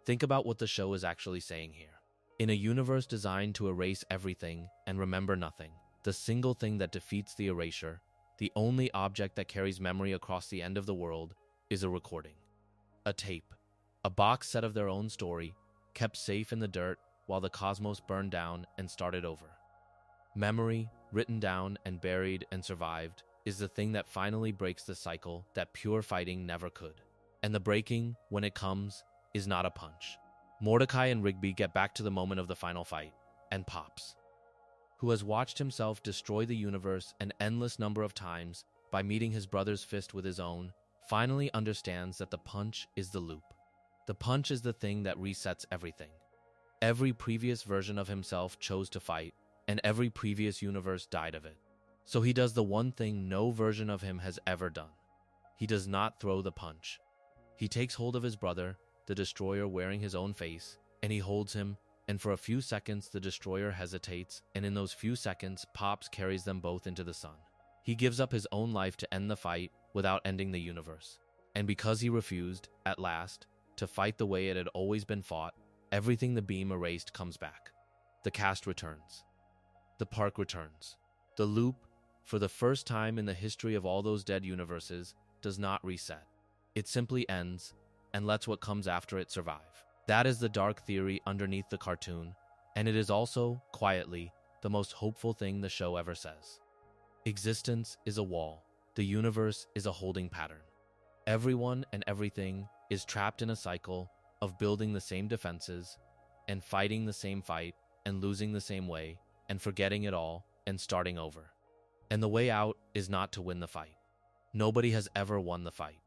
Think about what the show is actually saying here. In a universe designed to erase everything and remember nothing, the single thing that defeats the erasure, the only object that carries memory across the end of the world, is a recording. A tape. A box set of their own story, kept safe in the dirt while the cosmos burned down and started over. Memory, written down and buried and survived, is the thing that finally breaks the cycle that pure fighting never could. And the breaking, when it comes, is not a punch. Mordecai and Rigby get back to the moment of the final fight, and Pops, who has watched himself destroy the universe an endless number of times by meeting his brother's fist with his own, finally understands that the punch is the loop. The punch is the thing that resets everything. Every previous version of himself chose to fight, and every previous universe died of it. So he does the one thing no version of him has ever done. He does not throw the punch. He takes hold of his brother, the Destroyer wearing his own face, and he holds him, and for a few seconds the Destroyer hesitates, and in those few seconds Pops carries them both into the sun. He gives up his own life to end the fight without ending the universe. And because he refused, at last, to fight the way it had always been fought, everything the beam erased comes back. The cast returns. The park returns. The loop, for the first time in the history of all those dead universes, does not reset. It simply ends, and lets what comes after it survive. That is the dark theory underneath the cartoon, and it is also, quietly, the most hopeful thing the show ever says. Existence is a wall. The universe is a holding pattern. Everyone and everything is trapped in a cycle of building the same defenses, and fighting the same fight, and losing the same way, and forgetting it all, and starting over. And the way out is not to win the fight. Nobody has ever won the fight.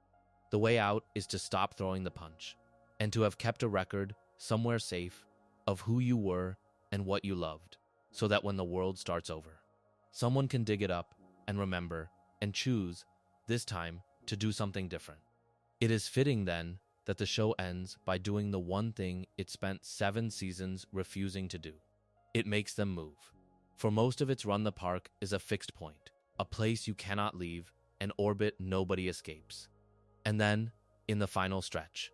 The way out is to stop throwing the punch, and to have kept a record, somewhere safe, of who you were and what you loved, so that when the world starts over, someone can dig it up and remember and choose, this time, to do something different. It is fitting, then, that the show ends by doing the one thing it spent 7 seasons refusing to do. It makes them move. For most of its run, the park is a fixed point, a place you cannot leave, an orbit nobody escapes. And then, in the final stretch,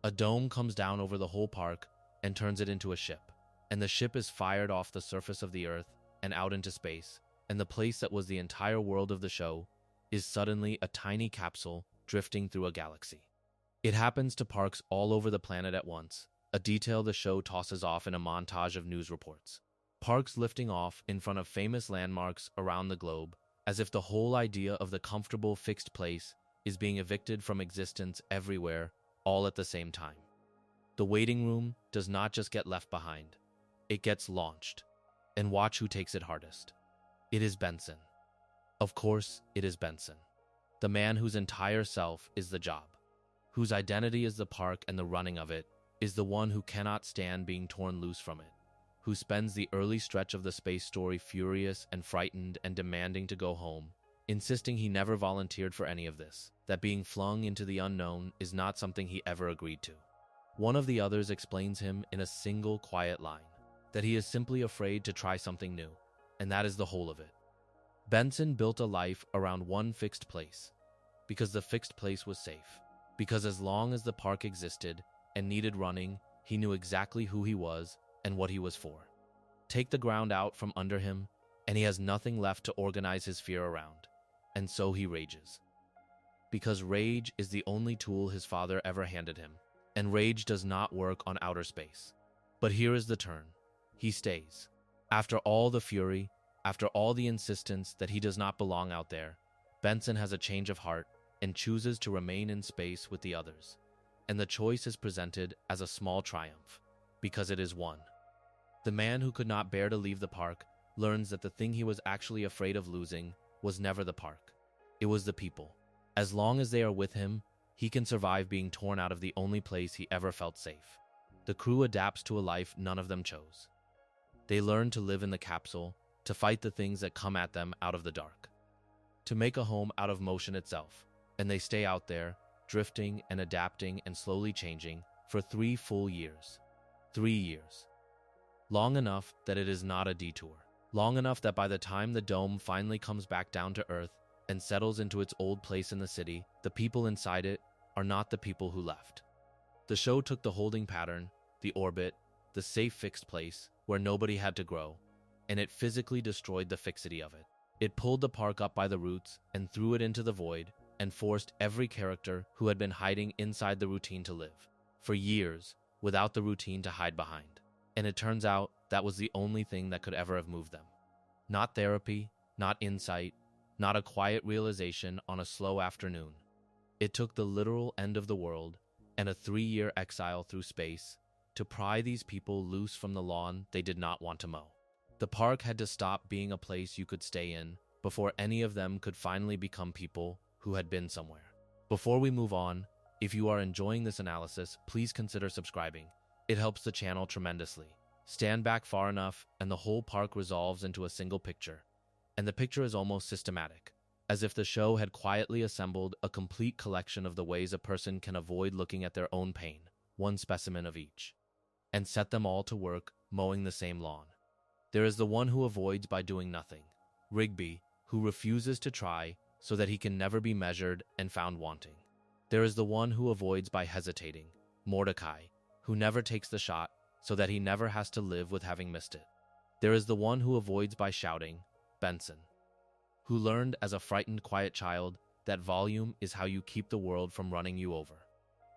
a dome comes down over the whole park and turns it into a ship. And the ship is fired off the surface of the Earth and out into space, and the place that was the entire world of the show is suddenly a tiny capsule drifting through a galaxy. It happens to parks all over the planet at once, a detail the show tosses off in a montage of news reports. Parks lifting off in front of famous landmarks around the globe, as if the whole idea of the comfortable fixed place is being evicted from existence everywhere, all at the same time. The waiting room does not just get left behind. It gets launched. And watch who takes it hardest. It is Benson. Of course, it is Benson. The man whose entire self is the job, whose identity is the park and the running of it, is the one who cannot stand being torn loose from it, who spends the early stretch of the space story furious and frightened and demanding to go home, insisting he never volunteered for any of this, that being flung into the unknown is not something he ever agreed to. One of the others explains him in a single quiet line, that he is simply afraid to try something new, and that is the whole of it. Benson built a life around one fixed place, because the fixed place was safe, because as long as the park existed and needed running, he knew exactly who he was and what he was for. Take the ground out from under him, and he has nothing left to organize his fear around, and so he rages. Because rage is the only tool his father ever handed him, and rage does not work on outer space. But here is the turn. He stays. After all the fury, after all the insistence that he does not belong out there, Benson has a change of heart and chooses to remain in space with the others. And the choice is presented as a small triumph, because it is won. The man who could not bear to leave the park learns that the thing he was actually afraid of losing was never the park. It was the people. As long as they are with him, he can survive being torn out of the only place he ever felt safe. The crew adapts to a life none of them chose. They learn to live in the capsule, to fight the things that come at them out of the dark, to make a home out of motion itself, and they stay out there, drifting and adapting and slowly changing for 3 full years. 3 years. Long enough that it is not a detour. Long enough that by the time the dome finally comes back down to Earth and settles into its old place in the city, the people inside it are not the people who left. The show took the holding pattern, the orbit, the safe fixed place, where nobody had to grow, and it physically destroyed the fixity of it. It pulled the park up by the roots and threw it into the void and forced every character who had been hiding inside the routine to live, for years, without the routine to hide behind. And it turns out that was the only thing that could ever have moved them. Not therapy, not insight, not a quiet realization on a slow afternoon. It took the literal end of the world and a 3-year exile through space to pry these people loose from the lawn they did not want to mow. The park had to stop being a place you could stay in before any of them could finally become people who had been somewhere. Before we move on, if you are enjoying this analysis, please consider subscribing. It helps the channel tremendously. Stand back far enough and the whole park resolves into a single picture. And the picture is almost systematic, as if the show had quietly assembled a complete collection of the ways a person can avoid looking at their own pain, one specimen of each, and set them all to work mowing the same lawn. There is the one who avoids by doing nothing, Rigby, who refuses to try so that he can never be measured and found wanting. There is the one who avoids by hesitating, Mordecai, who never takes the shot so that he never has to live with having missed it. There is the one who avoids by shouting, Benson, who learned as a frightened, quiet child that volume is how you keep the world from running you over.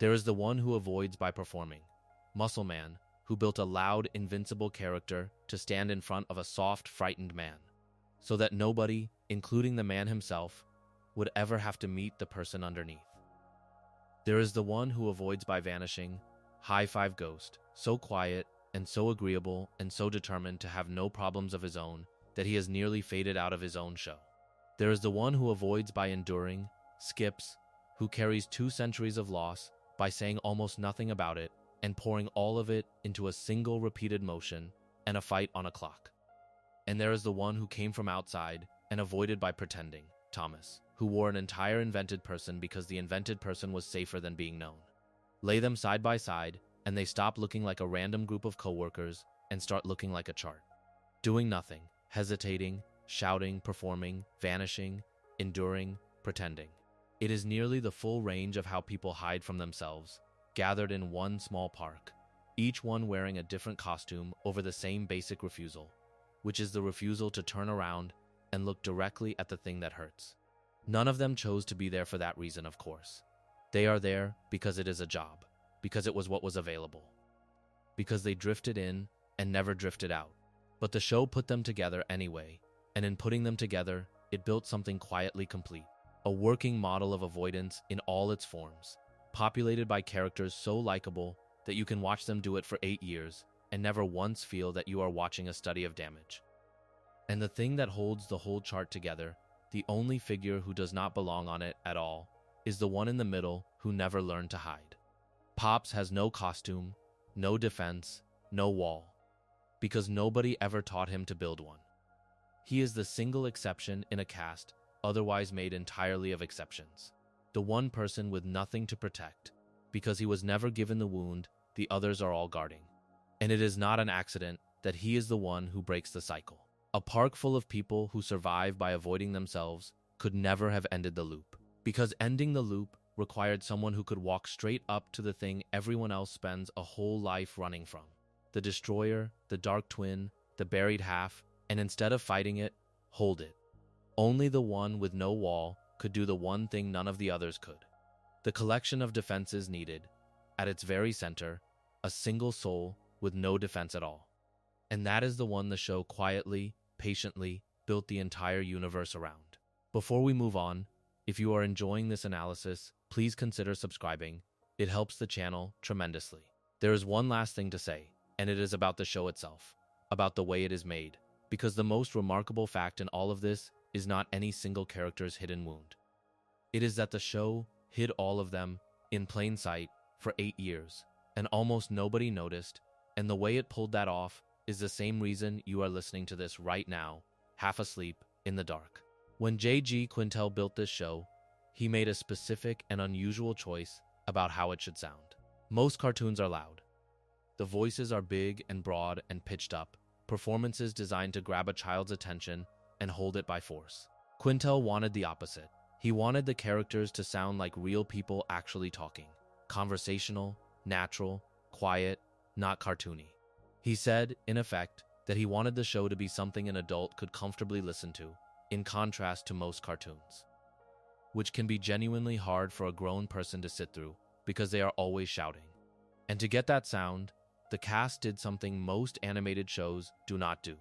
There is the one who avoids by performing, Muscle Man, who built a loud, invincible character to stand in front of a soft, frightened man, so that nobody, including the man himself, would ever have to meet the person underneath. There is the one who avoids by vanishing, High Five Ghost, so quiet and so agreeable and so determined to have no problems of his own that he has nearly faded out of his own show. There is the one who avoids by enduring, Skips, who carries 2 centuries of loss by saying almost nothing about it and pouring all of it into a single repeated motion and a fight on a clock. And there is the one who came from outside and avoided by pretending, Thomas, who wore an entire invented person because the invented person was safer than being known. Lay them side by side, and they stop looking like a random group of coworkers and start looking like a chart. Doing nothing, hesitating, shouting, performing, vanishing, enduring, pretending. It is nearly the full range of how people hide from themselves, gathered in one small park, each one wearing a different costume over the same basic refusal, which is the refusal to turn around and look directly at the thing that hurts. None of them chose to be there for that reason, of course. They are there because it is a job, because it was what was available, because they drifted in and never drifted out. But the show put them together anyway, and in putting them together, it built something quietly complete, a working model of avoidance in all its forms, populated by characters so likable that you can watch them do it for 8 years and never once feel that you are watching a study of damage. And the thing that holds the whole chart together, the only figure who does not belong on it at all, is the one in the middle who never learned to hide. Pops has no costume, no defense, no wall, because nobody ever taught him to build one. He is the single exception in a cast otherwise made entirely of exceptions. The one person with nothing to protect, because he was never given the wound the others are all guarding. And it is not an accident that he is the one who breaks the cycle. A park full of people who survive by avoiding themselves could never have ended the loop, because ending the loop required someone who could walk straight up to the thing everyone else spends a whole life running from. The destroyer, the dark twin, the buried half, and instead of fighting it, hold it. Only the one with no wall could do the one thing none of the others could. The collection of defenses needed, at its very center, a single soul with no defense at all. And that is the one the show quietly, patiently built the entire universe around. Before we move on, if you are enjoying this analysis, please consider subscribing. It helps the channel tremendously. There is one last thing to say, and it is about the show itself, about the way it is made, because the most remarkable fact in all of this is not any single character's hidden wound. It is that the show hid all of them in plain sight for 8 years, and almost nobody noticed, and the way it pulled that off is the same reason you are listening to this right now, half asleep, in the dark. When J.G. Quintel built this show, he made a specific and unusual choice about how it should sound. Most cartoons are loud. The voices are big and broad and pitched up, performances designed to grab a child's attention and hold it by force. Quintel wanted the opposite. He wanted the characters to sound like real people actually talking, conversational, natural, quiet, not cartoony. He said, in effect, that he wanted the show to be something an adult could comfortably listen to, in contrast to most cartoons, which can be genuinely hard for a grown person to sit through because they are always shouting. And to get that sound, the cast did something most animated shows do not do.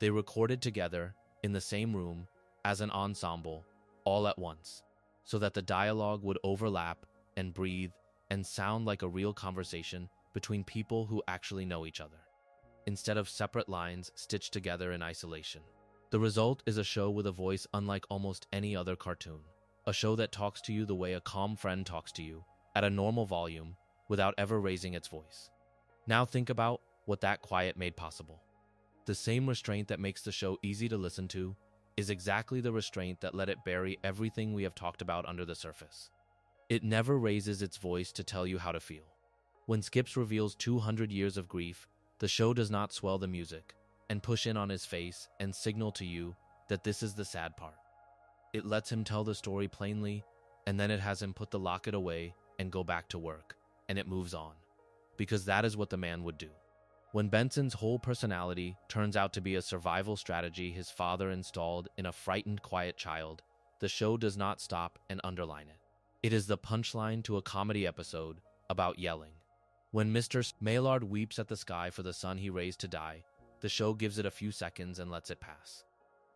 They recorded together, in the same room, as an ensemble, all at once, so that the dialogue would overlap and breathe and sound like a real conversation between people who actually know each other, instead of separate lines stitched together in isolation. The result is a show with a voice unlike almost any other cartoon, a show that talks to you the way a calm friend talks to you, at a normal volume, without ever raising its voice. Now think about what that quiet made possible. The same restraint that makes the show easy to listen to is exactly the restraint that let it bury everything we have talked about under the surface. It never raises its voice to tell you how to feel. When Skips reveals 200 years of grief, the show does not swell the music and push in on his face and signal to you that this is the sad part. It lets him tell the story plainly, and then it has him put the locket away and go back to work, and it moves on, because that is what the man would do. When Benson's whole personality turns out to be a survival strategy his father installed in a frightened, quiet child, the show does not stop and underline it. It is the punchline to a comedy episode about yelling. When Mr. Maillard weeps at the sky for the son he raised to die, the show gives it a few seconds and lets it pass.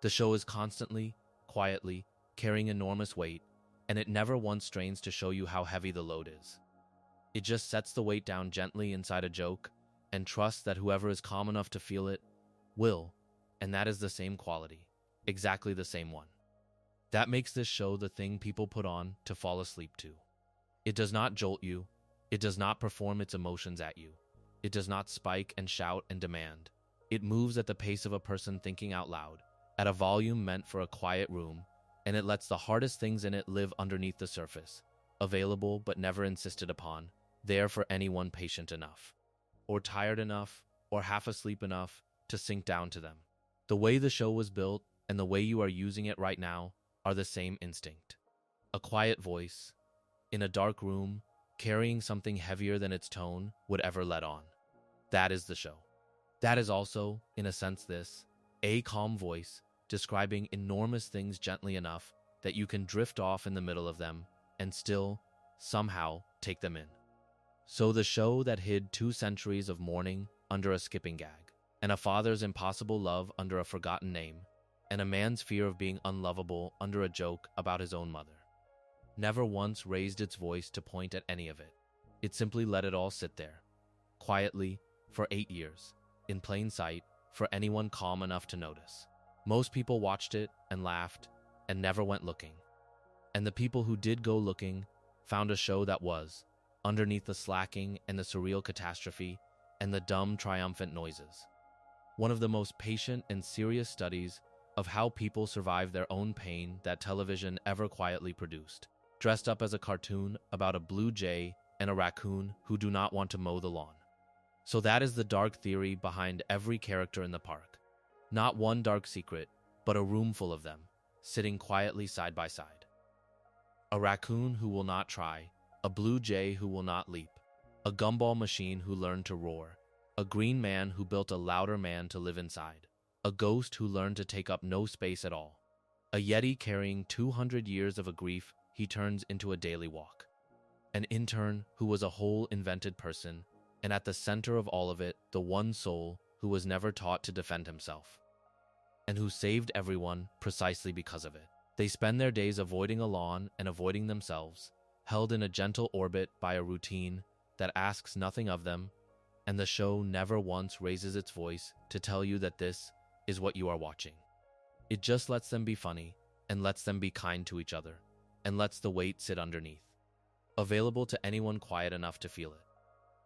The show is constantly, quietly, carrying enormous weight, and it never once strains to show you how heavy the load is. It just sets the weight down gently inside a joke and trusts that whoever is calm enough to feel it will, and that is the same quality, exactly the same one. That makes this show the thing people put on to fall asleep to. It does not jolt you. It does not perform its emotions at you. It does not spike and shout and demand. It moves at the pace of a person thinking out loud, at a volume meant for a quiet room, and it lets the hardest things in it live underneath the surface, available but never insisted upon, there for anyone patient enough, or tired enough, or half asleep enough to sink down to them. The way the show was built and the way you are using it right now are the same instinct. A quiet voice, in a dark room, carrying something heavier than its tone would ever let on. That is the show. That is also, in a sense, a calm voice describing enormous things gently enough that you can drift off in the middle of them and still, somehow, take them in. So the show that hid 2 centuries of mourning under a skipping gag, and a father's impossible love under a forgotten name, and a man's fear of being unlovable under a joke about his own mother, never once raised its voice to point at any of it. It simply let it all sit there, quietly, for 8 years, in plain sight, for anyone calm enough to notice. Most people watched it and laughed and never went looking. And the people who did go looking found a show that was, underneath the slacking and the surreal catastrophe and the dumb triumphant noises, one of the most patient and serious studies of how people survive their own pain that television ever quietly produced, dressed up as a cartoon about a blue jay and a raccoon who do not want to mow the lawn. So that is the dark theory behind every character in the park. Not one dark secret, but a room full of them, sitting quietly side by side. A raccoon who will not try, a blue jay who will not leap, a gumball machine who learned to roar, a green man who built a louder man to live inside, a ghost who learned to take up no space at all, a yeti carrying 200 years of a grief he turns into a daily walk, an intern who was a whole invented person, and at the center of all of it, the one soul who was never taught to defend himself, and who saved everyone precisely because of it. They spend their days avoiding a lawn and avoiding themselves, held in a gentle orbit by a routine that asks nothing of them, and the show never once raises its voice to tell you that this is what you are watching. It just lets them be funny, and lets them be kind to each other, and lets the weight sit underneath, available to anyone quiet enough to feel it.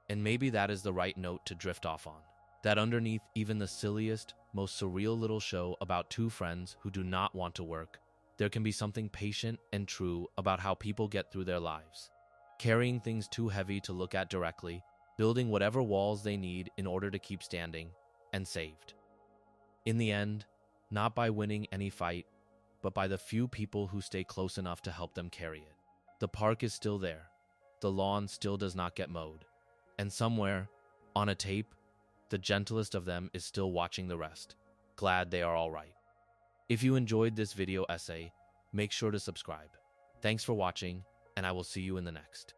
And maybe that is the right note to drift off on. That underneath even the silliest, most surreal little show about 2 friends who do not want to work, there can be something patient and true about how people get through their lives, carrying things too heavy to look at directly, building whatever walls they need in order to keep standing, and saved. In the end, not by winning any fight, but by the few people who stay close enough to help them carry it. The park is still there. The lawn still does not get mowed. And somewhere, on a tape, the gentlest of them is still watching the rest, glad they are all right. If you enjoyed this video essay, make sure to subscribe. Thanks for watching, and I will see you in the next.